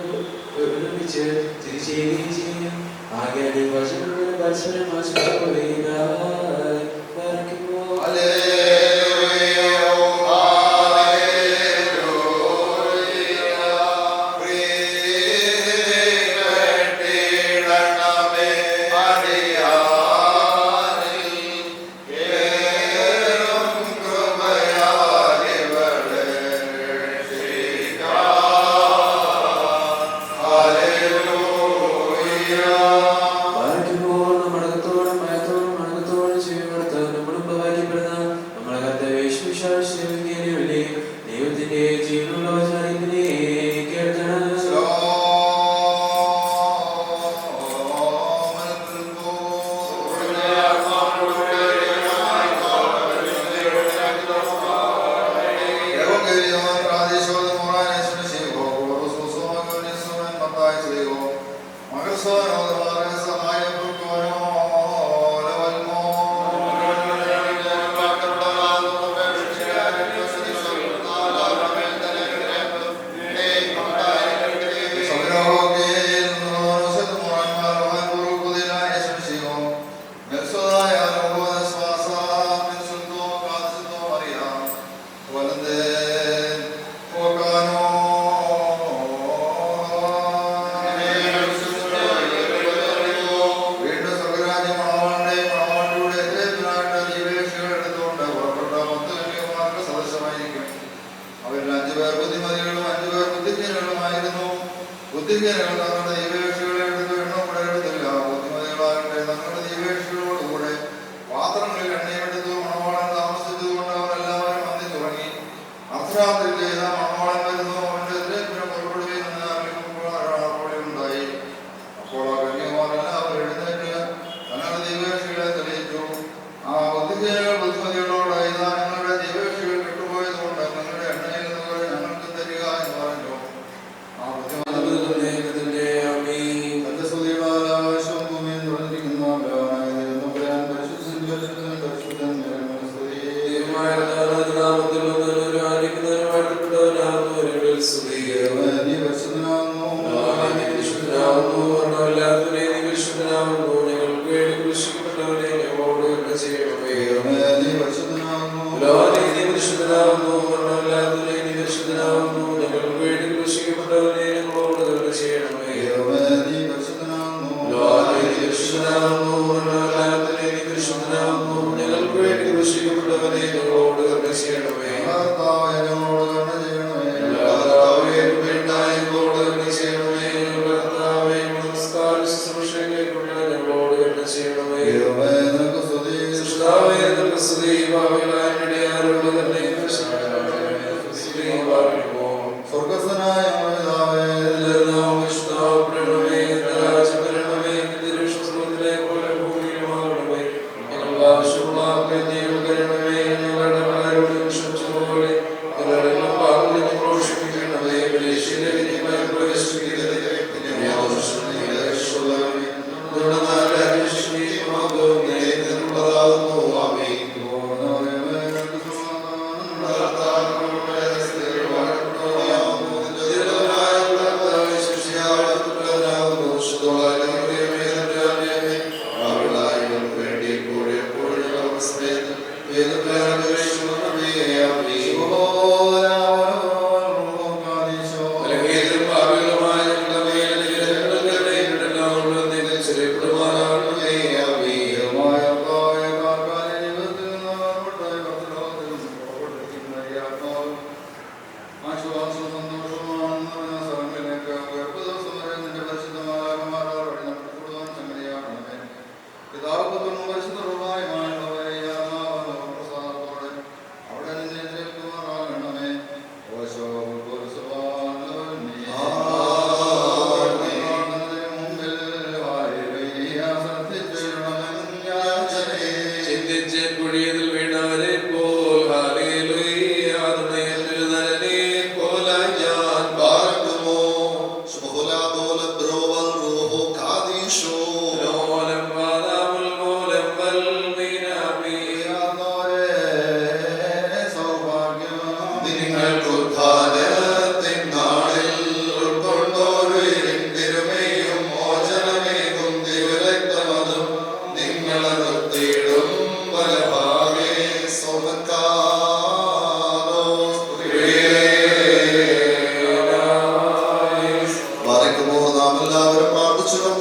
ഒരുമിച്ച് തിരിച്ചുകയും ചെയ്യും. ആകെ വചനങ്ങൾ പരസ്പരം ദൈവത്തിന്റെ ജീവനുള്ള വചനത്തിനെ കേൾക്കണം.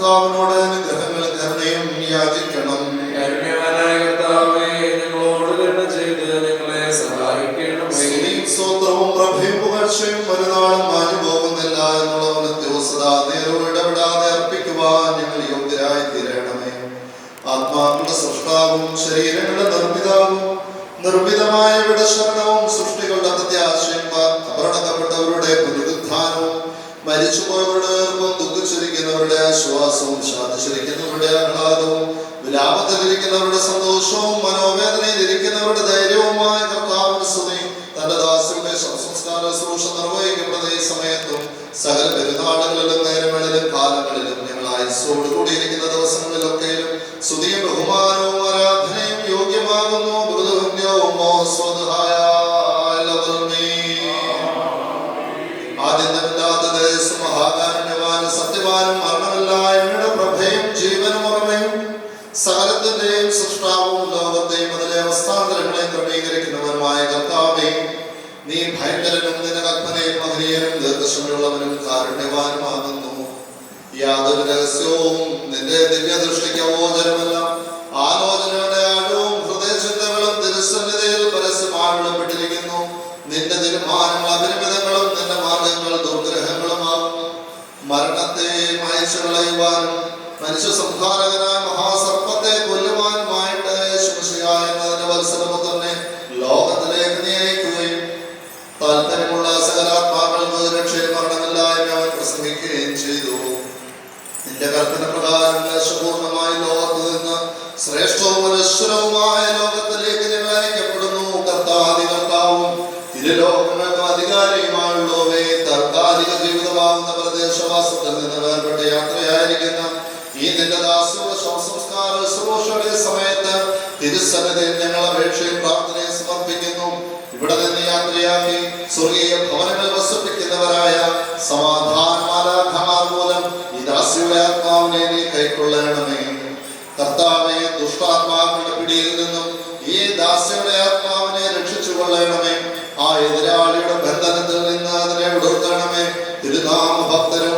കർത്താവിനോട് അനുഗ്രഹങ്ങൾ കരുണയും യാചിക്കണം. കാരുണ്യവാനായ കർത്താവേ, ഞങ്ങളോട് കരുണ ചെയ്ത് ഞങ്ങളെ സഹായിക്കണമേ. സ്തുതിയും സ്തോത്രവും പ്രഭയും പുകഴ്ചയും ഒരു നാളും മാഞ്ഞു പോകുന്നില്ല എന്നുള്ള ദിവസത നേരോട് ഇടപെടാതെ അർപ്പിക്കുവാൻ ഞങ്ങൾ യോഗ്യരായി തീരണമേ. ആത്മാക്കളുടെ സൃഷ്ടാവും ശരീരങ്ങളുടെ നിർമ്മിതാവും നിർമ്മിതമായ വിടശരണവും സൃഷ്ടികളുടെ പ്രത്യാശയും അപകടപ്പെട്ടവരുടെ പുനരുത്ഥാനവും മരിച്ചുപോയവരുടെ ഉയർപ്പും ദുഃഖിച്ചിരിക്കുന്നവരുടെ ആശ്വാസവും ശാന്തിച്ചിരിക്കുന്നവരുടെ ആഹ്ലാദവും വിലാപത്തിലിരിക്കുന്നവരുടെ സന്തോഷവും മനോവേദനയിലിരിക്കുന്നവരുടെ ധൈര്യവുമായ കർത്താവിന്റെ സ്തുതി തന്റെ ദാസരുടെ സംസ്കാര ശുശ്രൂഷ നിർവഹിക്കപ്പെടുന്ന ഈ സമയത്തും സകല പെരുന്നാളുകളിലും നേരങ്ങളിലും കാലങ്ങളിലും ഞങ്ങൾ ആയുസ്സോട് കൂടിയിരിക്കുന്ന ദിവസങ്ങളിലൊക്കെയും സ്തുതിയും ബഹുമാനവും ആരാധനയും യോഗ്യമാകുന്നു. മഹാകാരുണ്യവാനും സത്യവാനും മരണമില്ലായ്മയുടെ പ്രഭയും ജീവനും ഉറമയും സകലത്തിന്റെയും സൃഷ്ടാവും ലോകത്തെയും അതിലെ അവസ്ഥാന്തരങ്ങളെയും ക്രമീകരിക്കുന്നവനുമായ കർത്താവേ, നീ ഭയങ്കരനും നിന്റെ കൽപ്പനയും മഹനീയനും ദീർഘക്ഷമയുള്ളവനും കാരുണ്യവാനുമാകുന്നു. യാതൊരു രഹസ്യവും നിന്റെ ദിവ്യദൃഷ്ടിക്ക് അവോചനമല്ല. ആലോചനയുടെ ആഴവും ഹൃദയചിന്തകളും തിരുസന്നിധിയിൽ പരസ്യമായി വിളപ്പെട്ടിരിക്കുന്നു. നിന്റെ തീരുമാനങ്ങൾ അപരിമിതങ്ങളും നിന്റെ മാർഗങ്ങൾ ദുർഗ്രഹങ്ങളുമാകുന്നു. മരണത്തെ മായ്ച്ചു കളയുവാനും മനുഷ്യ സംഹാരകനായ മഹാസർപ്പത്തെ കൊല്ലുവാനുമായിട്ട് എന്നതിന്റെ വത്സരപുത്രനെ ലോകത്തിലേക്ക് നിയമിക്കുകയും താല്പര്യമുള്ള സകലാത്മാക്കൾക്ക് രക്ഷയും മരണമില്ലായ്മ അവൻ പ്രസംഗിക്കുകയും ചെയ്തു. നിന്റെ കൽപ്പന പ്രകാരം പൂർണ്ണമായി ലോകത്ത് നിന്ന് ശ്രേഷ്ഠവും അനശ്വരവുമായ ലോകത്തിലേക്ക് ഞങ്ങൾ അയക്കപ്പെടുന്നു. കർത്താവും തിരുലോകങ്ങൾക്ക് അധികാരിയുമായുള്ളവേ, താൽക്കാലിക ജീവിതമാകുന്ന പ്രദേശവാസത്തിൽ നിന്ന് വേർപെട്ട യാത്രയായിരിക്കുന്ന ഈ നിന്റെ ദാസരുടെ ശവസംസ്കാര ശുശ്രൂഷയുടെ സമയത്ത് തിരുസന്നിധിയിൽ ഞങ്ങൾ അപേക്ഷയും പ്രാർത്ഥനയും സമർപ്പിക്കുന്നു. ഇവിടെ നിന്ന് യാത്രയാക്കി സ്വർഗീയ ഭവനങ്ങൾ വസിപ്പിക്കുന്നവരായ സമാധാനമാലാഖമാർ മൂലം ഈ ദാസിയുടെ ആത്മാവിനെ നീ കൈക്കൊള്ളണമേ. കർത്താവേ, ദുഷ്ടാത്മാക്കളുടെ പിടിയിൽ നിന്നും ഈ ദാസിയുടെ ആത്മാവിനെ രക്ഷിച്ചു കൊള്ളണമേ. ആ എതിരാളിയുടെ ബന്ധനത്തിൽ നിന്ന് അതിനെ വിടുത്തണമേ. തിരുനാമ ഭക്തരും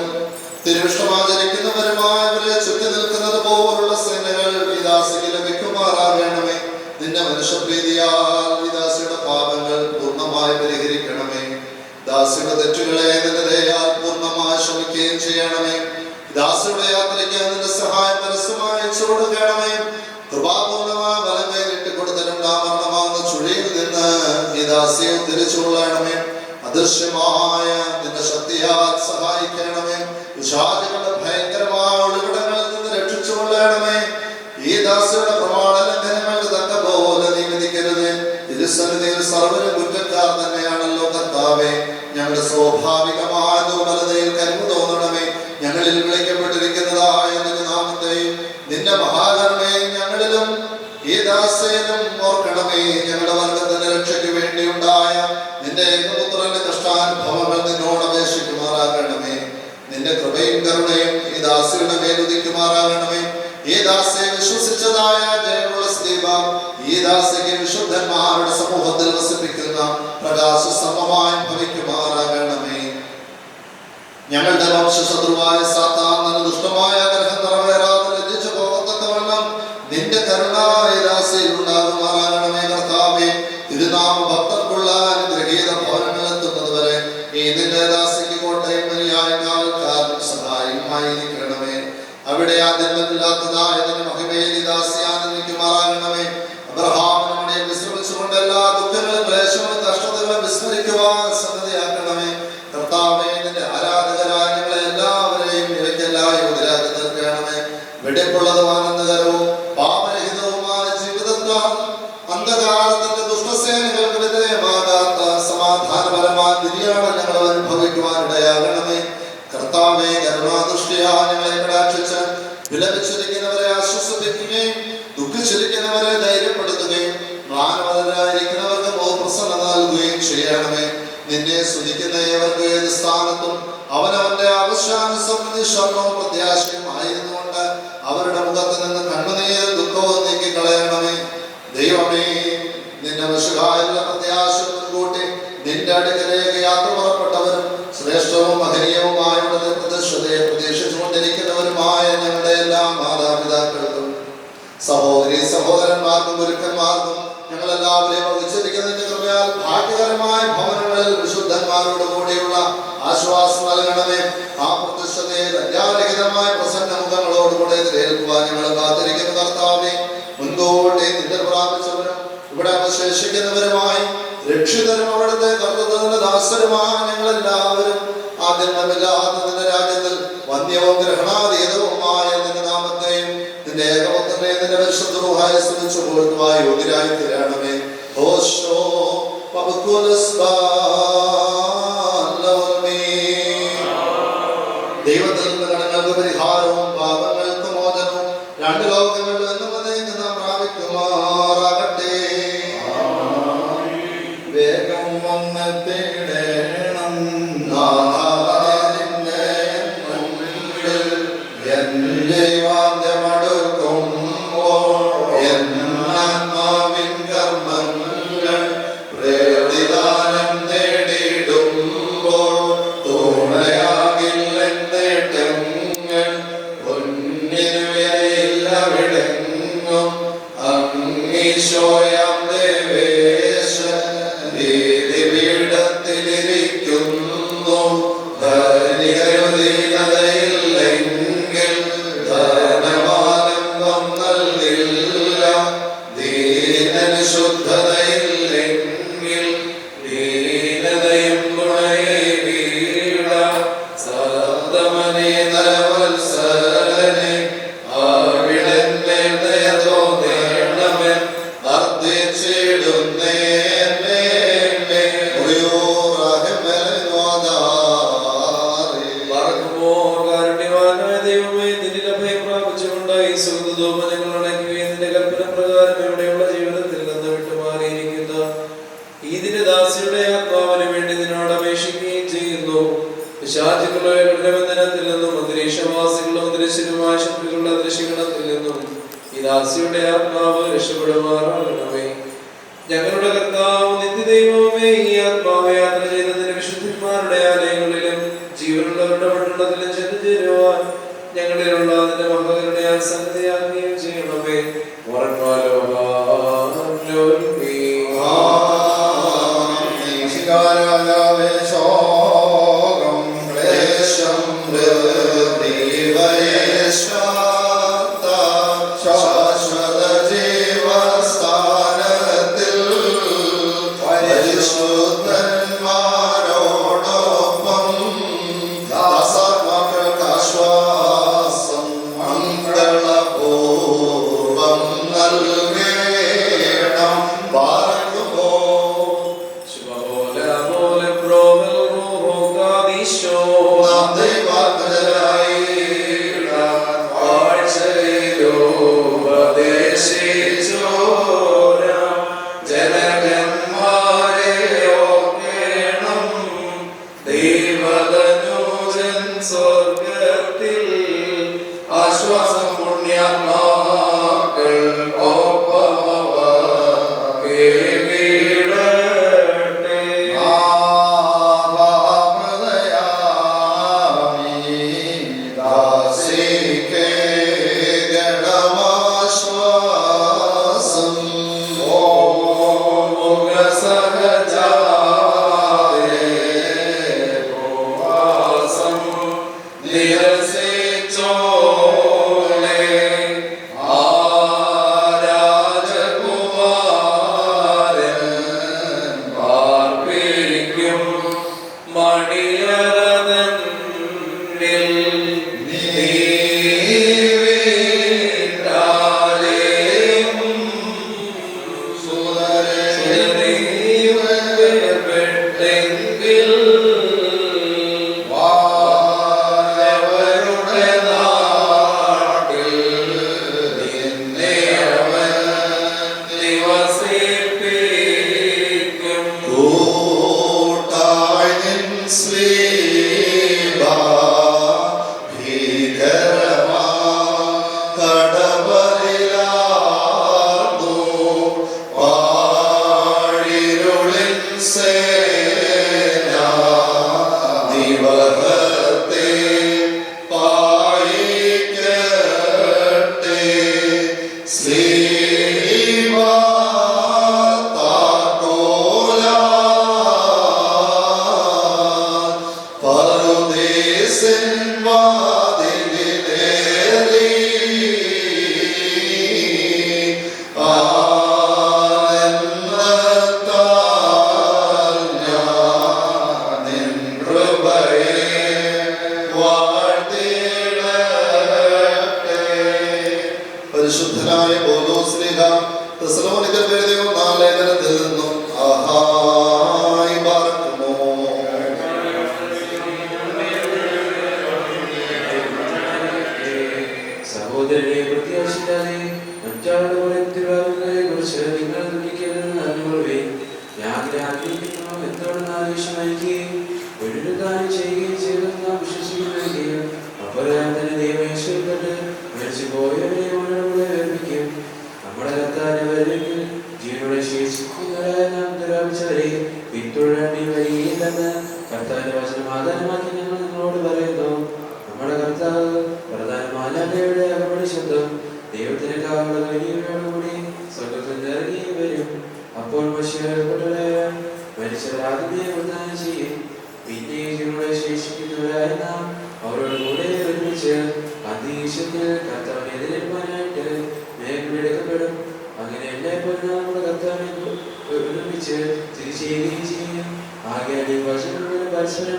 തിരുവിഷ്ടമാചരിക്കുന്നവരുമായവരെ ചുറ്റി നിൽക്കുന്നത് പോലുള്ള സേനകൾ ഈ ദാസിക്ക് ലഭിക്കുമാറാകണമേ. നിന്റെ മനുഷ്യപ്രീതിയാൽ ഈ ദാസിയുടെ പാപങ്ങൾ പൂർണ്ണമായി പരിഹരിക്കണമേ. ദാസിയുടെ തെറ്റുകളെ നിന്റെ ദയയാൽ പൂർണ്ണമായി ക്ഷമിക്കുകയും ചെയ്യണമേ. ദാസിയുടെ യാത്രയ്ക്ക് നിന്റെ സഹായം പരസ്യമായി കൊടുക്കണമേ. കൃപാപൂർണമായ ബലം കൈയിട്ട് കൊടുത്തിട്ടുണ്ടാകുന്ന ചുഴിയിൽ നിന്ന് ഈ ദാസിയെ തിരിച്ചുകൊള്ളണമേ. അദൃശ്യമായ നിന്റെ ശക്തിയാൽ സഹായിക്കണമേ. വിഷാദികളുടെ ഭയങ്കരമായ ഒളിവിടങ്ങളിൽ നിന്ന് രക്ഷിച്ചുകൊള്ളണമേ. ഈ ദാസിയുടെ പ്രമാണ ലംഘനങ്ങൾക്ക് തക്ക പോലെ നീ വിധിക്കരുത്. തിരുസന്നിധിയിൽ സർവ്വരും കുറ്റക്കാർ തന്നെയാണല്ലോ കർത്താവേ. ഞങ്ങളുടെ സ്വാഭാവികമായ ദുർബലതയിൽ കരുവ് തോന്നണമേ. ഞങ്ങളിൽ വിളിക്കപ്പെട്ടിരിക്കുന്നതായ നിന്റെ നാമത്തെയും നിന്റെ മഹാകരുണയെയും ഞങ്ങളിലും ഈ ദാസയിലും ഓർക്കണമേ. ഞങ്ങളുടെ വർഗത്തിന്റെ രക്ഷയ്ക്ക് വേണ്ടിയുണ്ടായ നിന്റെ ഏകപുത്രന്റെ കഷ്ടാനുഭവങ്ങൾ നിന്നോട് അപേക്ഷിക്കുമാറാകണമേ. നിന്റെ കൃപയും കരുണയും ഈ ദാസിയുടെ മേലുദിക്കുമാറാകണമേ. ഈ ദാസയെ വിശ്വസിച്ചതായ ജയമുള്ള സ്തീബ ഈ ദാസയ്ക്ക് വിശുദ്ധന്മാരുടെ സമൂഹത്തിൽ വസിപ്പിക്കുന്ന പ്രകാശ സമമായി ഭവിക്കുമാറാകണമേ. ഞങ്ങളുടെ വംശശത്രുവായ സാത്താൻ എന്ന ദുഷ്ടമായ ആഗ്രഹം നിറവേറാതെ ലജ്ജിച്ചു പോകത്തക്കവണ്ണം നിന്റെ കരുണ ഈ ദാസയിൽ ഉണ്ടാകുമാറാകണമേ. കർത്താവേ, തിരുനാമ ഭക്തർക്കുള്ള അനുഗ്രഹീത ഭവനങ്ങൾ എത്തുന്നതുവരെ ഈ നിന്റെ ദാസിക്ക് കോട്ടയും മര്യാദക്കാരും സഹായമായിരിക്കണമേ. അവിടെ ആദ്യമില്ലാത്തതായ നിന്റെ മഹിമയിൽ ഈ ദാസി ആനന്ദിക്കുമാറാകണമേ. അബ്രഹാമിനെ വിശ്രമിച്ചുകൊണ്ട് എല്ലാ ദുഃഖങ്ങളും ക്ലേശങ്ങളും കഷ്ടതകളും വിസ്മരിക്കുവാൻ സന്നദ്ധയാക്കണമേ. കർത്താവേ, നിന്റെ ആരാധകരായ ഞങ്ങളെ എല്ലാവരെയും ഇവയ്ക്കെല്ലാം യോഗ്യരാക്കി തീർക്കണമേ. വെടിപ്പുള്ളതും ആനന്ദകരവും പാപരഹിതവുമായ ജീവിതത്താൽ അന്ധകാലത്തിന്റെ ദുഷ്ടസേനകൾക്ക് വിധേയമാകാത്ത സമാധാനപരമായ നിര്യാണം ഞങ്ങൾ അനുഭവിക്കുവാൻ ഇടയാകണമേ. കർത്താവേ, കരുണാദൃഷ്ടിയാ ഞങ്ങളെ കടാക്ഷിച്ച് വിലപിച്ചിരിക്കുന്നവരെ ആശ്വസിപ്പിക്കുകയും ദുഃഖിച്ചിരിക്കുന്നവരെ ധൈര്യപ്പെടുത്തുകയും മ്ലാനവതരായിരിക്കുന്നവർക്ക് പ്രസന്നത നൽകുകയും ചെയ്യണമേ. നിന്നെ സ്തുതിക്കുന്ന ഏവർക്ക് ഏത് സ്ഥാനത്തും അവനവന്റെ ആവശ്യാനുസൃതി ശരണവും പ്രത്യാശയും ആയിരുന്നുകൊണ്ട് അവരുടെ മുഖത്ത് നിന്ന് കണ്ണുനീർ ദുഃഖവും നീക്കിക്കളയണമേ. ദൈവമേ, നിന്റെ വിശുദ്ധായുള്ള പ്രത്യാശ മുൻകൂട്ടി നിന്റെ അടുക്കലേക്ക് യാത്ര പുറപ്പെട്ടവരും ശ്രേഷ്ഠവും മഹനീയവുമായ പ്രദർശനം പ്രത്യക്ഷതയെ പ്രതീക്ഷിച്ചുകൊണ്ടിരിക്കുന്നവരുമായ ഞങ്ങളുടെ എല്ലാ മാതാപിതാക്കൾക്കും സഹോദരി സഹോദരന്മാർക്കും ഗുരുക്കന്മാർക്കും ഞങ്ങളെല്ലാവരെയും വഹിച്ചിരിക്കുന്നതിന്റെ കൃപയാൽ ഭാഗ്യകരമായ ഭവനങ്ങളിൽ വിശുദ്ധന്മാരോട് കൂടിയുള്ള ആശ്വാസം നൽകണമേ. ആ പ്രത്യക്ഷതയെ ലജ്ജാരഹിതമായ പ്രസന്ന മുഖങ്ങളോടുകൂടെ എതിരേൽക്കുവാൻ ഞങ്ങൾ കാത്തിരിക്കുന്ന കർത്താവേ, മുൻകൂട്ടി നിന്റെ പ്രാപിച്ചവരും ഇവിടെ അവശേഷിക്കുന്നവരുമായി രക്ഷിതരും അവിടുത്തെ കർത്തൃത്വത്തിന്റെ ദാസരുമായ ഞങ്ങളെല്ലാവരും ആദ്യമില്ലാത്ത നിന്റെ രാജ്യത്തിൽ വന്യവും ഗ്രഹണാതീതവുമായ നിന്റെ നാമത്തെയും നിന്റെ ഏകമത്വത്തെയും നിന്റെ പരിശുദ്ധ റൂഹായെ സ്തുതിച്ചു പുകഴ്ത്തുവാൻ യോഗ്യരായി തീരണമേ. ഓശോ ദൈവത്തിൽ നിന്ന് കടങ്ങൾക്ക് പരിഹാരവും പാപങ്ങൾക്ക് മോചനവും രണ്ട് ലോകങ്ങളിൽ എന്നും നാം പ്രാപിക്കുമാറാകട്ടെ. വേഗം വന്ന് തേടേണം ഞങ്ങളുടെ കർത്താവ് നിത്യദൈവമേ, ഈ ആത്മാവ് യാത്ര ചെയ്തതിന് വിശുദ്ധന്മാരുടെ ആലയങ്ങളിലും ജീവനുള്ളവരുടെ പട്ടണത്തിലും ചെന്നു ചേരുവാൻ ഞങ്ങളിലുള്ള അതിന്റെ മഹകരുണയാൽ സന്നദ്ധയാകുകയും ചെയ്യണമേ. വാഴവരുടെ പ്രത്യാശിക്കാതെ മറ്റാളുടെ പോലെ ഉത്തരവാദിത്തങ്ങളെ കുറിച്ച് നിങ്ങൾ ദുഃഖിക്കരുതെന്ന് അറിഞ്ഞുകൊള്ളുകയും ഞാൻ ആഗ്രഹിക്കുന്നു എന്തുകൊണ്ടെന്ന് ആവശ്യമായിരിക്കുകയും ഒരു കാര്യം ചെയ്യുകയും ചെയ്തെന്ന് നാം വിശ്വസിക്കുന്നുവെങ്കിൽ അപ്പോൾ ഞാൻ തന്നെ ദൈവമേശ്വരപ്പെട്ട് മരിച്ചു പോയവരെ വേർപ്പിക്കും. നമ്മുടെ കർത്താവിന്റെ വരവിൽ ജീവനോടെ ശേഷിക്കുന്നവരായ നാം ദുരാപിച്ചവരെ പിന്തുടരേണ്ടി വരികയില്ലെന്ന് കർത്താവിന്റെ വചനം ആധാരമാക്കി ഞങ്ങൾ നിങ്ങളോട് പറയുന്നു. നമ്മുടെ കർത്താവ് പ്രധാനമാലയുടെ അകമ്പടി ശബ്ദം ദൈവത്തിന്റെ കാവലുള്ള വലിയവരോടുകൂടി സ്വർഗ്ഗത്തിൽ ഇറങ്ങി വരും. അപ്പോൾ മരിച്ചവരാദ്യമേ പ്രദാനം ചെയ്യും. പിന്നെ ജീവനോടെ ശേഷിക്കുന്നവരായ നാം അവരോട് കൂടെ ഒരുമിച്ച് അന്തരീക്ഷത്തിൽ കർത്താവിനെ എതിരേൽപ്പാനായിട്ട് മേഘമെടുക്കപ്പെടും. അങ്ങനെ എല്ലായ്പ്പോഴും നമ്മുടെ കർത്താവിനെ ഒരുമിച്ച് തിരിച്ചുകയും ചെയ്യും. ആകെ വചനങ്ങളും പരസ്പരം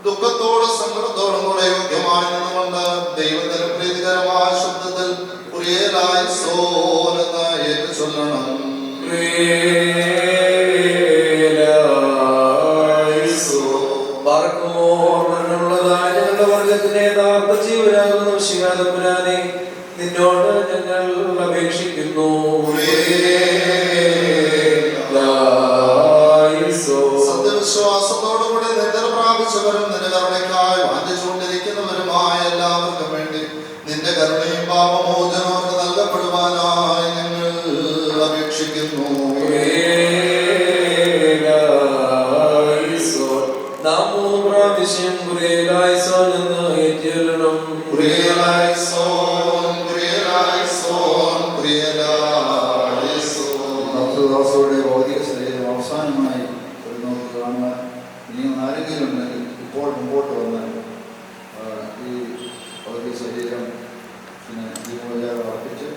ദുഃഖത്തോടും സങ്കടത്തോടും കൂടെ യോഗ്യമായി നിന്നുകൊണ്ട് ദൈവത്തിന് പ്രീതികരമായ ശബ്ദത്തിൽ കുറിയലായി സോലെന്ന് ഏറ്റു ചൊല്ലണം. നിന്നോട് ഞങ്ങൾ അപേക്ഷിക്കുന്നു. സത്യവിശ്വാസത്തോടുകൂടി നിദ്ര പ്രാപിച്ചവരും നിന്റെ കരുണയ്ക്കായി വാഞ്ചിച്ചുകൊണ്ടിരിക്കുന്നവരുമായ എല്ലാവർക്കും വേണ്ടി നിന്റെ കരുണയും പാപമോചനവും നൽകപ്പെടുവാനായി ഞങ്ങൾ അപേക്ഷിക്കുന്നു. നാം 3 പ്രാവശ്യം കുറിയലായിസോൻ എന്ന് ഏറ്റുചൊല്ലണം. കുറിയലായിസോൻ, കുറിയലായിസോൻ, കുറിയലായിസോൻ. ഭക്തദാസോടെ ഭൗതിക ശരീരം അവസാനമായി ഒരു നോക്ക് കാണുവാൻ ഇനിയും ആരെങ്കിലും ഉണ്ടെങ്കിൽ ഇപ്പോൾ മുമ്പോട്ട് വന്നാൽ ഈ ഭൗതിക ശരീരം ജീവോപചാരം അർപ്പിച്ച്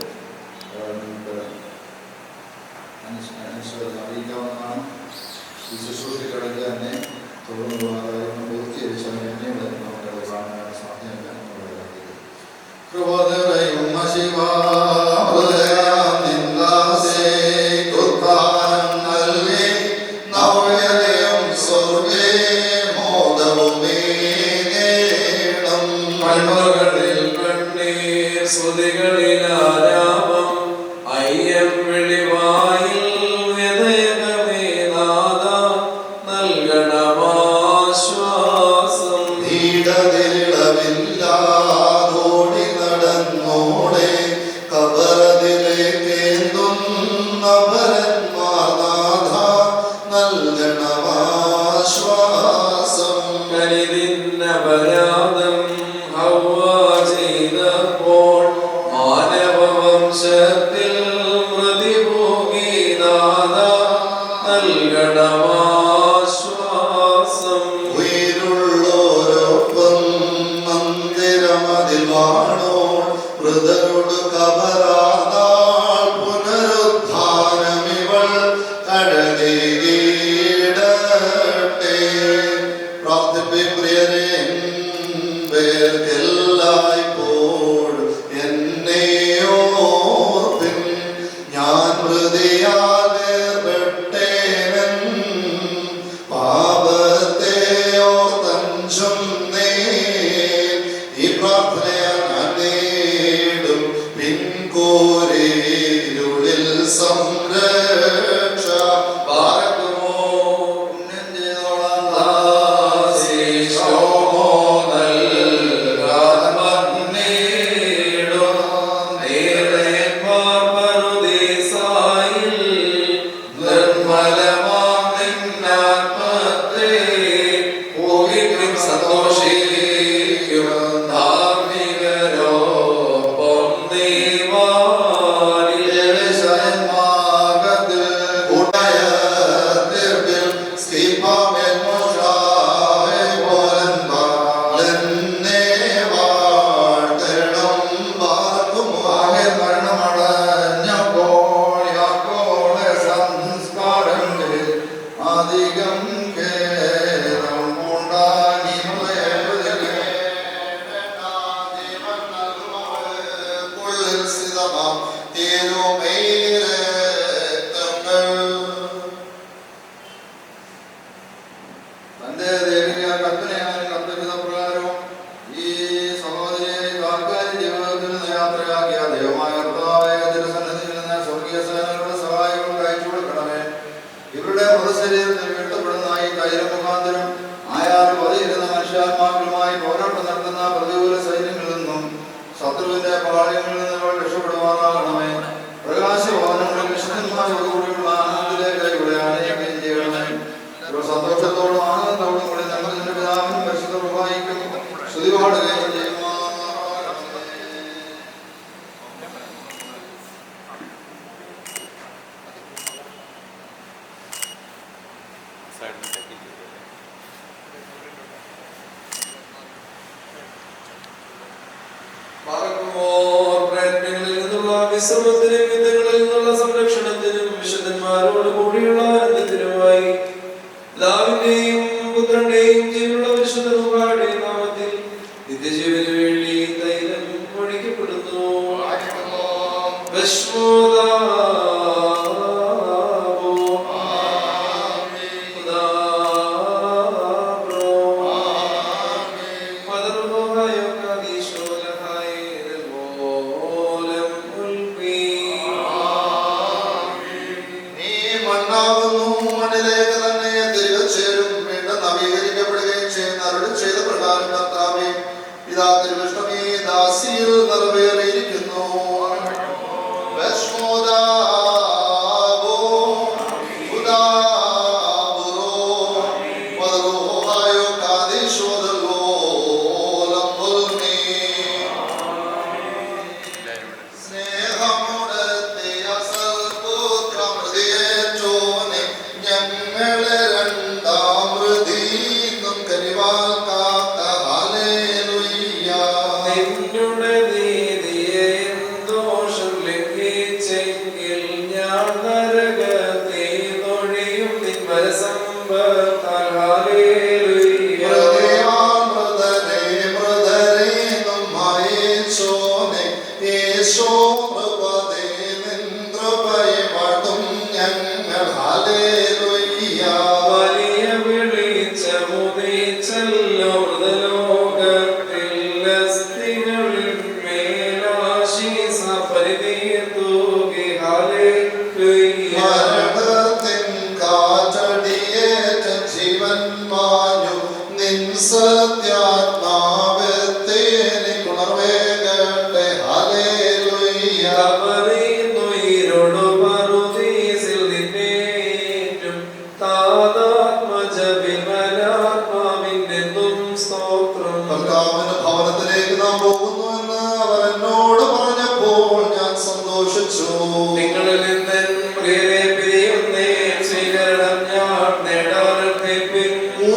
നമുക്ക് അനുസരിച്ച് അറിയിക്കാവുന്നതാണ്. ഈ ശുശ്രൂഷയ്ക്കിടയ്ക്ക് തന്നെ തുടർന്ന് പോകുന്നതായി പൂർത്തിയായി Hallelujah.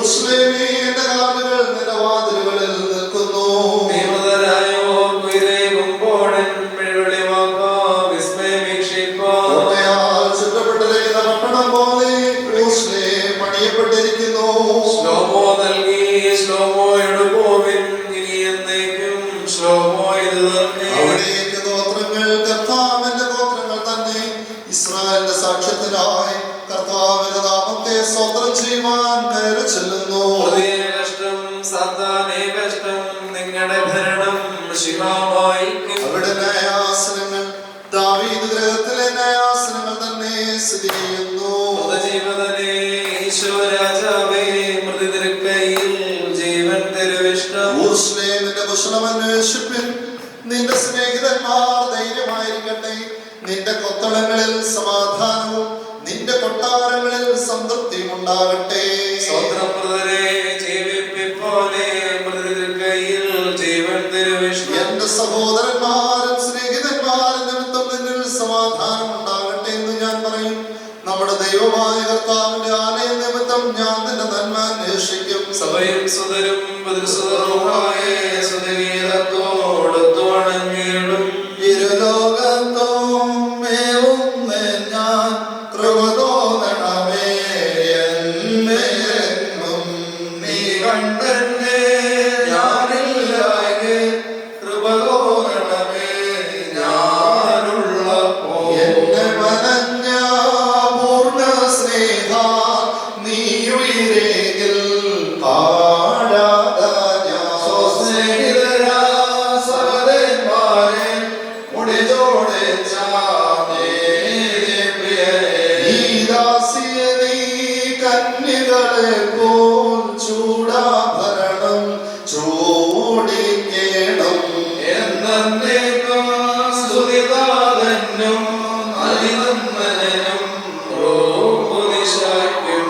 യെരൂശലേമേ, എന്റെ കാലുകൾ നിന്റെ വാതിലുകളിൽ നിൽക്കുന്നു. കോട്ടയാൽ ചുറ്റപ്പെട്ടിരിക്കുന്ന പട്ടണം പോലെ യെരൂശലേം പണിയപ്പെട്ടിരിക്കുന്നു. അവിടേക്ക് ഗോത്രങ്ങൾ കർത്താവിന്റെ ഗോത്രങ്ങൾ തന്നെ ഇസ്രായേലിന്റെ സാക്ഷ്യത്തിനായി കർത്താവിന്റെ നാമത്തെ സ്വതന്ത്രം ചെയ്യുവാൻ കയറി ചെല്ലുന്നു. നിങ്ങളുടെ ഭരണം ശിവമായിരിക്കും. അവിടെ ന്യായാസനങ്ങൾ ദാവീദ് ഗൃഹത്തിലെ ന്യായാസനങ്ങൾ തന്നെ സ്ഥിതി ചെയ്യുന്നു. യെരൂശലേമിന്റെ ഭൂഷണം അന്വേഷിപ്പിൻ. നിന്റെ സ്നേഹിതന്മാർ ധൈര്യമായിരിക്കട്ടെ. നിന്റെ കൊത്തളങ്ങളിൽ സമാധാനവും നിന്റെ കൊട്ടാരങ്ങളിൽ സംതൃപ്തിയും ഉണ്ടാകട്ടെ. എന്റെ സഹോദരന്മാരും സ്നേഹിതന്മാരും നിമിത്തം നിന്നിൽ സമാധാനം ഉണ്ടാകട്ടെ എന്ന് ഞാൻ പറയും. നമ്മുടെ ദൈവമായ കർത്താവിന്റെ ആലയ നിമിത്തം ഞാൻ നിന്റെ നന്മ അന്വേഷിക്കും. സഭയും സുതരും ഇരുലോകത്തും മേവുന്ന ഞാൻ കൃപ തോന്നണമേ എന്നെന്നും നീ കണ്ടെന്നെ ഞാനില്ലാതെ കൃപ തോന്നണമേ ഞാനുള്ളപ്പോൾ എന്നെ മനഞ്ഞ പൂർണ്ണ സ്നേഹ നീയുയിരേകിൽ പാടാത ഞാൻ സ്നേഹിതരാ സഹോദരന്മാരെ മുടിചോടെ കന്യകളെ പോൽ ചൂടാഭരണം ചൂടിക്കേണം എന്നേക്കും സ്തുതിതാതനും അതിനന്ദനും റോഹുനിശായ്ക്കും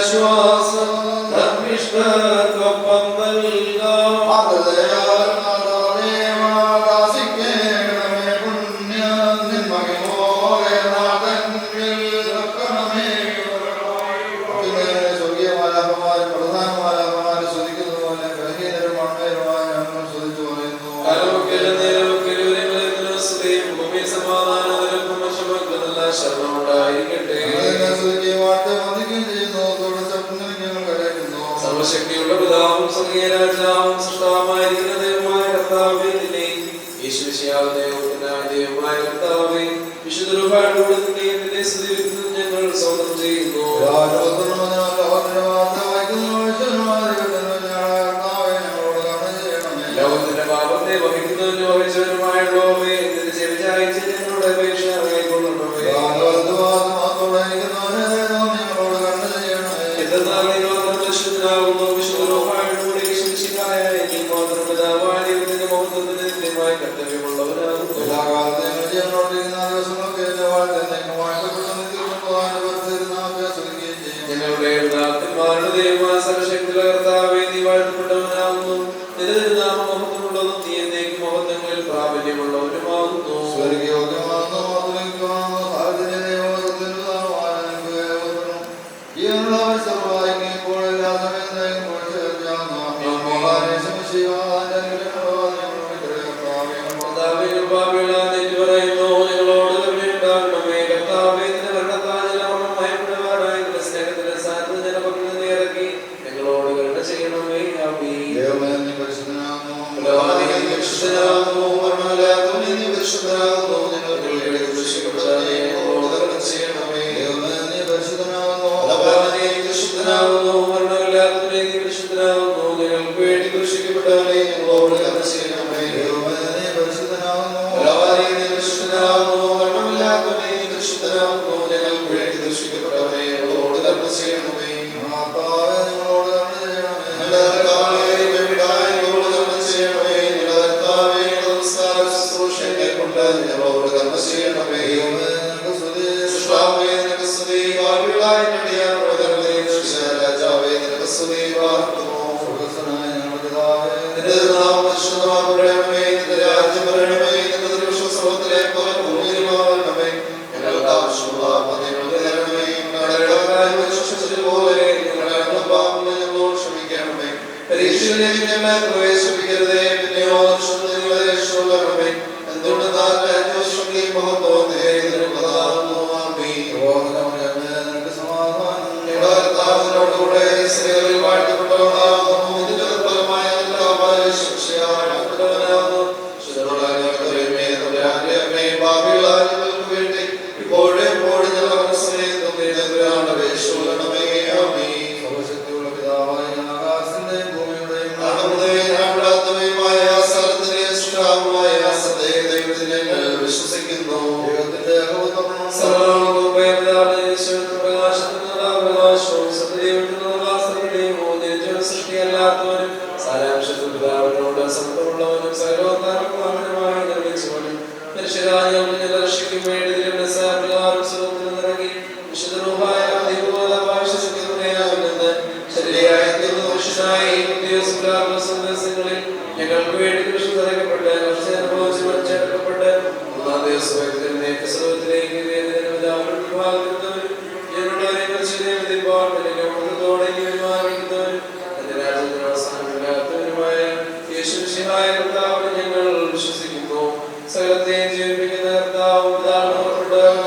ശ്വാസം ധർമ്മിഷ്ഠർക്കൊപ്പം സർവശക്തിയുള്ള പിതാവും സ്വർഗീയ രാജാവും സൃഷ്ടാവുമായിരിക്കുന്ന ദൈവമായ കർത്താവേ, നിന്നെ യേശുമിശിഹായുടെ ദൈവമായ കർത്താവേ, വിശുദ്ധ രൂപയോടുകൂടി നിന്നെ സ്തുതിക്കുന്നു ഞങ്ങൾ സ്തോത്രം ചെയ്യുന്നു. ലോകത്തിന്റെ പാപത്തെ വഹിക്കുന്നതിനും വഹിച്ചവരുമായുള്ളവേ, നിന്റെ ചെവിചായിച്ച് ഞങ്ങളുടെ അപേക്ഷ കൈക്കൊള്ളണമേ. എന്തെന്നാൽ നിങ്ങൾ പരിശുദ്ധനാകുന്നു, വിശുദ്ധ രൂപയോടുകൂടി യേശുമിശിഹായ നീ മാത്രം പിതാവായ ദൈവത്തിന്റെ മഹത്വത്തിന് നിത്യമായ കർത്തവ്യമുള്ളവരാകുന്നു. ഞങ്ങളുടെ പിതാക്കന്മാരുടെ ദൈവമായ സർവശക്തിയുള്ള കർത്താവേ, നീ വാഴ്ത്തപ്പെട്ടവനാകുന്നു. നിന്റെ തിരുനാമം മഹത്വമുള്ളതും നീ എന്നേക്കും മഹത്വങ്ങളിൽ പ്രാബല്യമുള്ളവരുമാകുന്നു. വിശുദ്ധനാകുന്നു. ഞങ്ങൾക്ക് വേണ്ടി ദർശിക്കപ്പെട്ടവനെ ഞങ്ങളോട് കരുണ ചെയ്യണമേ. മാതാവേ, ഞങ്ങളോട് കരുണ ചെയ്യണമേ. ഞങ്ങളുടെ കർത്താവേ, ഞങ്ങളോട് കരുണ ചെയ്യണമേ. ഞങ്ങളുടെ കർത്താവേ, നമസ്കാര ശുശ്രൂഷയെ കൊണ്ട് ഞങ്ങളോട് കരുണ ചെയ്യണമേ. സൃഷ്ടാവേ, നിനക്ക് സ്തുതി. പാപികളായ ഞങ്ങളുടെ രാജാവേ, നിനക്ക് സ്തുതി. സ്വർഗ്ഗസ്ഥനായ ഞങ്ങളുടെ പിതാവേ, നിന്റെ നാമം പരിശുദ്ധമാക്കപ്പെടണമേ. നിന്റെ രാജ്യം വരണമേ. നിന്റെ തിരുവിഷ്ടം സ്വർഗ്ഗത്തിലെ പോലെ ഭൂമിയിലുമാകണമേ. ഞങ്ങൾക്ക് ആവശ്യമുള്ള ഞങ്ങൾക്ക് തരണമേ. ഞങ്ങളുടെ കടക്കാരെ ക്ഷമിച്ചതുപോലെ ഞങ്ങളുടെ പാപങ്ങളെ ഞങ്ങളോട് ക്ഷമിക്കണമേ. പരീക്ഷയിലേക്ക് ഞങ്ങളെ പ്രവേശിപ്പിക്കരുതേ, പിന്നെയോ ഞങ്ങളെ രക്ഷപ്പെടണമേ. എന്തുകൊണ്ടെന്നാൽ രാജ്യവും മഹത്വവും നിനക്കുള്ളതാകുന്നു. ആമേൻ. നിനക്ക് സമാധാനം. ഞങ്ങളുടെ കർത്താവിനോടുകൂടെ സ്ത്രീകളിൽ വാഴ്ത്തപ്പെട്ടവനാകുന്നു. ഇതിന്റെ ഫലമായ വിശ്വസിക്കുന്നു. സൃഷ്ടിയല്ലാത്തവനും സാരാംശത്തിൽ പിതാവിനോട് സമത്വമുള്ളവനും സകലോദ്ധാരമാനമായി നിർമ്മിച്ചവനും മനുഷ്യരായ രക്ഷിക്കും വേണ്ടി വിശുദ്ധമായ ശരിയായ സന്ദേശങ്ങളിൽ ഞങ്ങൾക്ക് വേണ്ടി കൃഷി തറയ്ക്കപ്പെട്ട് അനുഭവിച്ച് പഠിച്ചെടുക്കപ്പെട്ട് ഒന്നാം ദിവസം സർവത്തിലേക്ക് ഞങ്ങൾ വിശ്വസിക്കുന്നു. സകലത്തെ ജീവിപ്പിക്കുന്ന വിശ്വസിക്കുന്നു.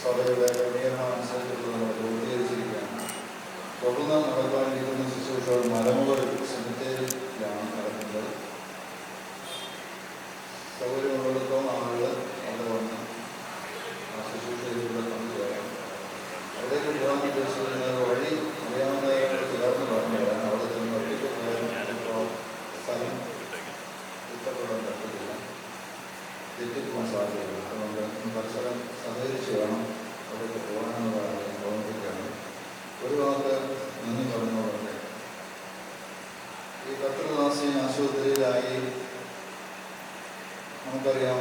സഭയുടെ ക്രമീകരണമനുസരിച്ചുള്ള നമ്മൾ രൂപീകരിച്ചിരിക്കുകയാണ്. തുടർന്ന് നടക്കാനിരിക്കുന്ന ശുശ്രൂഷകൾ മലമുകൾ സെമിത്തേരിയിലാണ് നടക്കുന്നത്. സൗകര്യമുള്ളിടത്തോളം ആളുകൾ അവിടെ വന്ന് ആ ശുശ്രൂഷയിലൂടെ പങ്കുചേരാം. അവിടേക്ക് പോകാൻ ഉദ്ദേശിക്കുന്നത് വഴി അറിയാവുന്നവരോട് ചേർന്ന് പറഞ്ഞു തരാൻ അവിടെ ചെന്ന് ഒറ്റയ്ക്ക് പോകാൻ സ്ഥലം ഇഷ്ടപ്പെടാൻ പറ്റില്ല, തെറ്റിപ്പോകാൻ സാധ്യതയുണ്ട്. അതുകൊണ്ട് പരസ്പരം സഹകരിച്ച് വേണം അവിടേക്ക് പോകാനെന്നതാണ് ഞാൻ ഓർമ്മിപ്പിക്കുകയാണ്. ഒരു വാക്ക് നന്ദി പറഞ്ഞുകൊണ്ട് ഈ കർത്തൃദാസി ആശുപത്രിയിലായി നമുക്കറിയാം,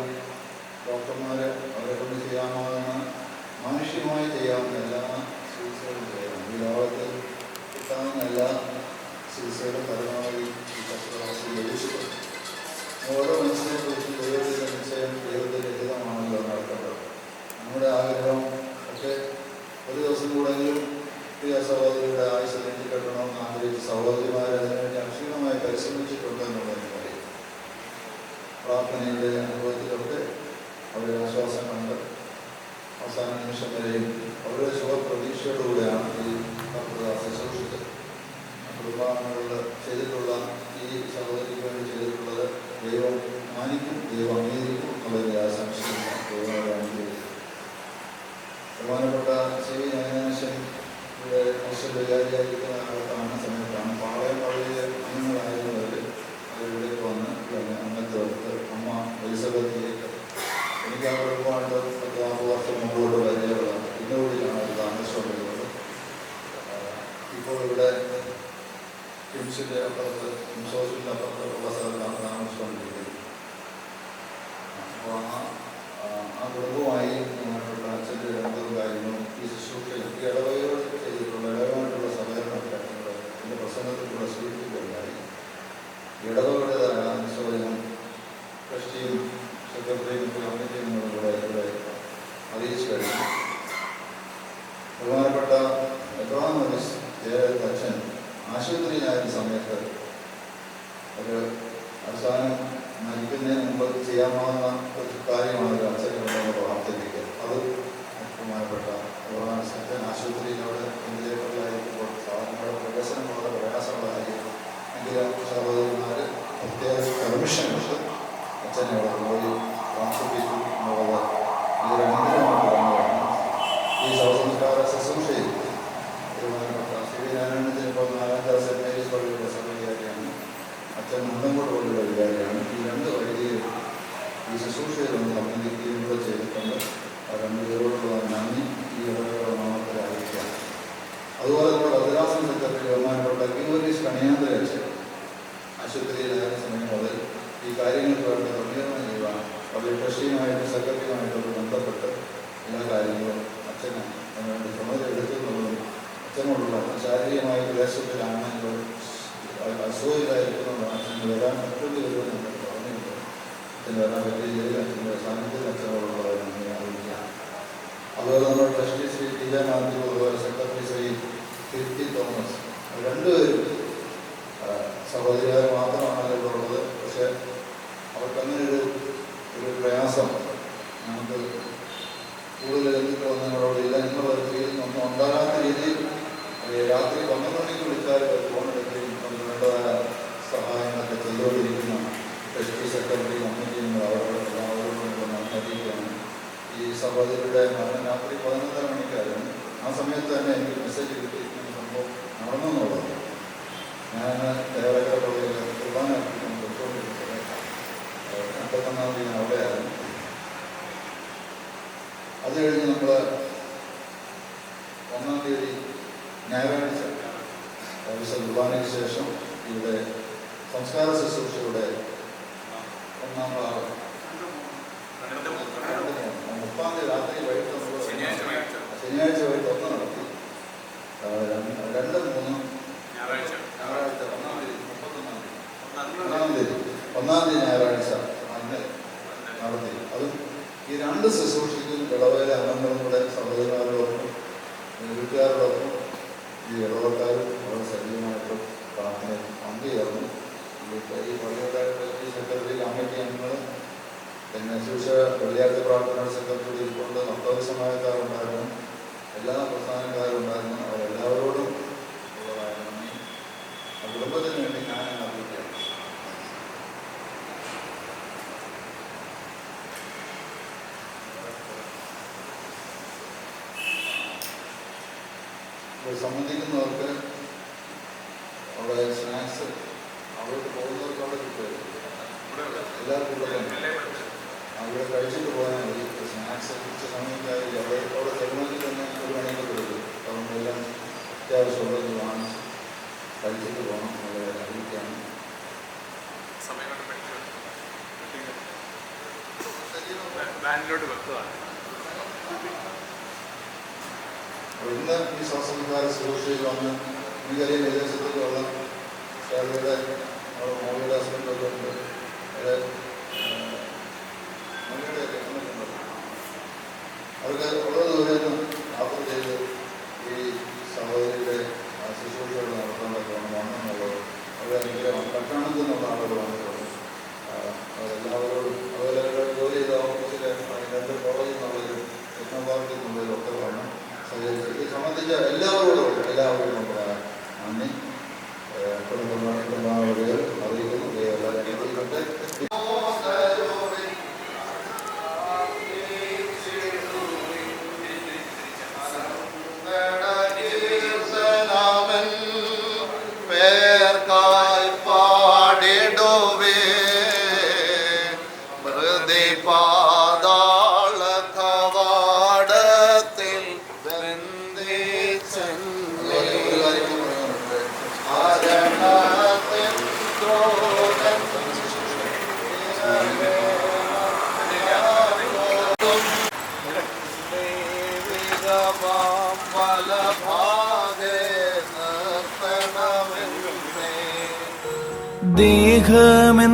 ഡോക്ടർമാർ അവരെ കൊണ്ട് ചെയ്യാമാകുന്ന മാനുഷികമായി ചെയ്യാവുന്ന എല്ലാ ചികിത്സകളും ചെയ്യണം. ഈ ലോകത്തിൽ കിട്ടാവുന്ന എല്ലാ ചികിത്സകളും പരമാവധി ഈ കർത്തൃദാസി ലഭിച്ചിട്ടുണ്ട്. ഓരോ മനുഷ്യനെക്കുറിച്ചും ദൈവത്തിൻ്റെ നിശ്ചയം ദൈവത്തിൻ്റെ ഹിതമാണല്ലോ നടക്കേണ്ടത്. നമ്മുടെ ആഗ്രഹം ഒക്കെ ഒരു ദിവസം കൂടെങ്കിലും പ്രിയ സഹോദരിയുടെ ആയുസ് നീട്ടിക്കെട്ടണമെന്ന് ആഗ്രഹിച്ച് സഹോദരിമാർ അതിനുവേണ്ടി അക്ഷീണമായി പരിശ്രമിച്ചിട്ടുണ്ട് എന്നുള്ളതിന് പറയും. പ്രാർത്ഥനയുടെ അനുഭവത്തിലൊക്കെ അവരുടെ ആശ്വാസം കണ്ട് അവസാന നിമിഷം വരെയും അവരുടെ ശുഭപ്രതീക്ഷയോടുകൂടെയാണ് ഈ കർത്തൃദാസ ശുശ്രൂഷിച്ചത്. കുടുംബാംഗങ്ങളിൽ ചെയ്തിട്ടുള്ള ഈ സഹോദരിക്ക് വേണ്ടി ചെയ്തിട്ടുള്ളത് ദൈവം മാനിക്കും, ദൈവം അംഗീകരിക്കും എന്നുള്ളതിൻ്റെ ആശംസിക്കുന്ന ദൈവങ്ങളെ അംഗീകരിക്കും. ബഹുമാനപ്പെട്ട ശ്രീ നയനാശൻ ഇവിടെ ഐശ്വര്യകാരിയായിരിക്കുന്ന കാലത്താണ് സമയത്താണ് പാളയം പള്ളിയിലെ അംഗങ്ങളായിരുന്നവർ അവരിവിടേക്ക് വന്ന് അംഗത്വത്ത് അമ്മ എലിസബത്തിലേക്ക് എനിക്ക് ആ കുടുംബമായിട്ട് 10 വർഷം മുമ്പോട്ട് പരിചയമുള്ളതാണ്. ഇന്നുകൂടിയാണ് അത് താമസിച്ചുകൊണ്ടിരുന്നത്. ഇപ്പോൾ ഇവിടെ കിംസിൻ്റെ അപ്പുറത്ത് കിംസോസിൻ്റെ അപ്പുറത്തുള്ള സ്ഥലത്താണ് താമസിച്ചുകൊണ്ടിരിക്കുന്നത്. അപ്പോൾ ആ കുടുംബമായി ബഹുമാനപ്പെട്ട അച്ഛൻ്റെ രംഗവും കാര്യങ്ങളും ഈ ശുശ്രൂഷയിൽ ഈ ഇടവകയോട് ചെയ്തിട്ടുള്ള ഇടവമായിട്ടുള്ള സഹകരണമൊക്കെ എൻ്റെ പ്രസംഗത്തിലൂടെ സൂചിപ്പിക്കുകയുണ്ടായി. ഇടവകളുടേതായ അനുശോചനം ട്രസ്റ്റിയും സെക്രട്ടറിയും കമ്മിറ്റിയും കൂടെ ഇവിടെ അറിയിച്ചു കഴിഞ്ഞു. ബഹുമാനപ്പെട്ട എബ്രഹാം മോറിസ് അച്ഛൻ ആശുപത്രിയിലായിരുന്ന സമയത്ത് ഒരു അവസാനം മരിക്കുന്നതിന് മുമ്പ് ചെയ്യാമാവുന്ന ഒരു കാര്യമാണ് ട്രസ്റ്റിയുമായിട്ട് സെക്രട്ടറിയുമായിട്ടൊക്കെ ബന്ധപ്പെട്ട് എല്ലാ കാര്യങ്ങളും അച്ഛന് അതിനുവേണ്ടി ചുമതല എടുക്കുന്നതും അച്ഛനോടുള്ള ശാരീരികമായ ക്ലേശത്തിലാണെങ്കിലും അസുഖയിലായിരിക്കുന്നതും അച്ഛന് വരാൻ പറ്റേണ്ടി വരുമെന്നുണ്ട് പറഞ്ഞിട്ടുണ്ട്. അച്ഛന് വരാൻ പറ്റിയില്ലെങ്കിൽ അച്ഛൻ്റെ സാന്നിധ്യത്തിൽ അച്ഛനോടുള്ള നന്ദി അറിയിക്കാം. അതുപോലെ നമ്മുടെ trustee Shri T J Mathew, അതുപോലെ സെക്രട്ടറി ശ്രീ കീർത്തി തോമസ്, രണ്ടുപേരും സഹോദരിമാർ മാത്രമാണല്ലോ ഇവിടെ ഉള്ളത്. പക്ഷേ അവർക്കങ്ങനെ ഒരു പ്രയാസം നമുക്ക് കൂടുതൽ എന്തൊക്കെ ഞങ്ങളോടില്ല എന്നുള്ളൊരു ഫീലിംഗ് ഒന്നും ഉണ്ടാകാത്ത രീതിയിൽ രാത്രി 12 മണിക്ക് വിളിച്ചാൽ ഫോൺ എടുക്കുകയും അതിന് വേണ്ടതായ സഹായങ്ങളൊക്കെ ചെയ്തുകൊണ്ടിരിക്കുന്ന ട്രസ്റ്റി സെക്രട്ടറി കമ്മിറ്റിയും എല്ലാവരോടും അറിയിക്കുകയാണ്. ഈ സഹോദരിയുടെ മരണം രാത്രി 11:30 മണിക്കായിരുന്നു. ആ സമയത്ത് തന്നെ എനിക്ക് മെസ്സേജ് കിട്ടി സംഭവം നടന്നെന്നുള്ളത്. ഞാൻ ദേവരക്കര പള്ളിയിൽ കുർബാന കൊടുത്തുകൊണ്ടിരിക്കുന്നത് 51-ാം തീയതി അവിടെയായിരുന്നു. അത് കഴിഞ്ഞ് നമ്മൾ 1-ാം തീയതി ഞായറാഴ്ച കുർബാനയ്ക്ക് ശേഷം ഇവിടെ സംസ്കാര ശുശ്രൂഷയുടെ 1-ാം ഭാഗം 30-ാം തീയതി രാത്രി വൈകിട്ട് ശനിയാഴ്ച വൈകിട്ട് 1 നടത്തി. 2, 3 ഞായറാഴ്ച 1-ാം തീയതി ഞായറാഴ്ച അന്ന് നടത്തി. അതും ഈ 2 ശുശ്രൂഷയ്ക്കും ഇടവേല അംഗങ്ങളുടെ സഹോദരന്മാരോടൊപ്പം വീട്ടുകാരോടൊപ്പം ഈ ഇടവക്കാരും വളരെ സജീവമായിട്ട് പ്രാർത്ഥനയിൽ പങ്കുചേർന്നു. ഈ പള്ളിയുടെ സെക്രട്ടറി കമ്മിറ്റി അംഗങ്ങൾ പിന്നെ ശുശ്രൂഷ വെള്ളിയാഴ്ച പ്രാർത്ഥനയുടെ സെക്രട്ടറി ഇരിക്കൊണ്ട് ഭക്തസമാജക്കാരുണ്ടായിരുന്നു, എല്ലാ പ്രസ്ഥാനക്കാരുണ്ടായിരുന്നു. അവരെല്ലാവരോടും ഉള്ളതായ നന്ദി ആ കുടുംബത്തിന് വേണ്ടി ഞാൻ അറിയിക്കുകയാണ്. സംബന്ധിക്കുന്നവർക്ക് അവിടെ സ്നാക്സ് അവിടെ പോകുന്നവർക്ക് അവിടെ കിട്ടുമായിരുന്നു. എല്ലാ കുട്ടികളും അവിടെ കഴിച്ചിട്ട് പോയാൽ മതി. സ്നാക്സ് ഉച്ച സമയത്തായി അവിടെ ചെറുമണിക്ക് തന്നെ 1 മണിയൊക്കെ കൊടുക്കും. അതുകൊണ്ട് എല്ലാം അത്യാവശ്യമുള്ളത് വാങ്ങിച്ച് കഴിച്ചിട്ട് പോകണം അവിടെ അറിയിക്കുകയാണ്. ഇന്ന് ഈ സംസ്ഥാന ശുശ്രൂഷയിൽ വന്ന് എനിക്കറിയാം വിദേശത്തേക്കുള്ള കേരളയുടെ മോളിയുടെ ഹസ്ബൻഡൊക്കെ ഉണ്ട്. അവർക്ക് വളരെ ദൂരം യാത്ര ചെയ്ത് ഈ സഹോദരിയുടെ ശുശ്രൂഷകൾ നടത്താനൊക്കെ വന്നെന്നുള്ളത് അവർ അനുഗ്രഹം. പട്ടണത്തിൽ നിന്നുള്ള ആളുകൾ വന്നിട്ടുണ്ട്. അവരെല്ലാവരോടും അതുപോലെ ജോലി ചെയ്ത ഓഫീസിലെ 2 കോളേജിൽ നിന്നുള്ളവരും ടെക്നോപാർക്കിൽ നിന്നുള്ളവരും ഒക്കെ വന്നു സഹകരിച്ച് സംബന്ധിച്ച എല്ലാവരോടും നമ്മുടെ നന്ദി കുടുംബാവധികൾ അറിയിക്കുന്നു.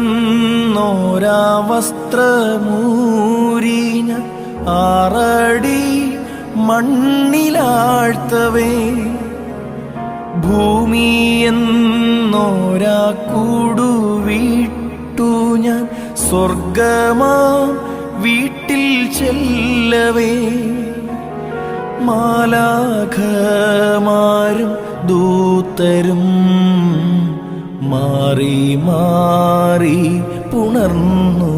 ദേഹമെന്നോരാ വസ്ത്രമൂരിഞ്ഞ 6 അടി മണ്ണിലാഴ്ത്തവേ, ഭൂമി എന്നോരാ കൂടുവിട്ടു ഞാൻ സ്വർഗമാം വീട്ടിൽ ചെല്ലവേ, മാലാഖമാരും ദൂതരും മാറി മാറി പുണർന്നു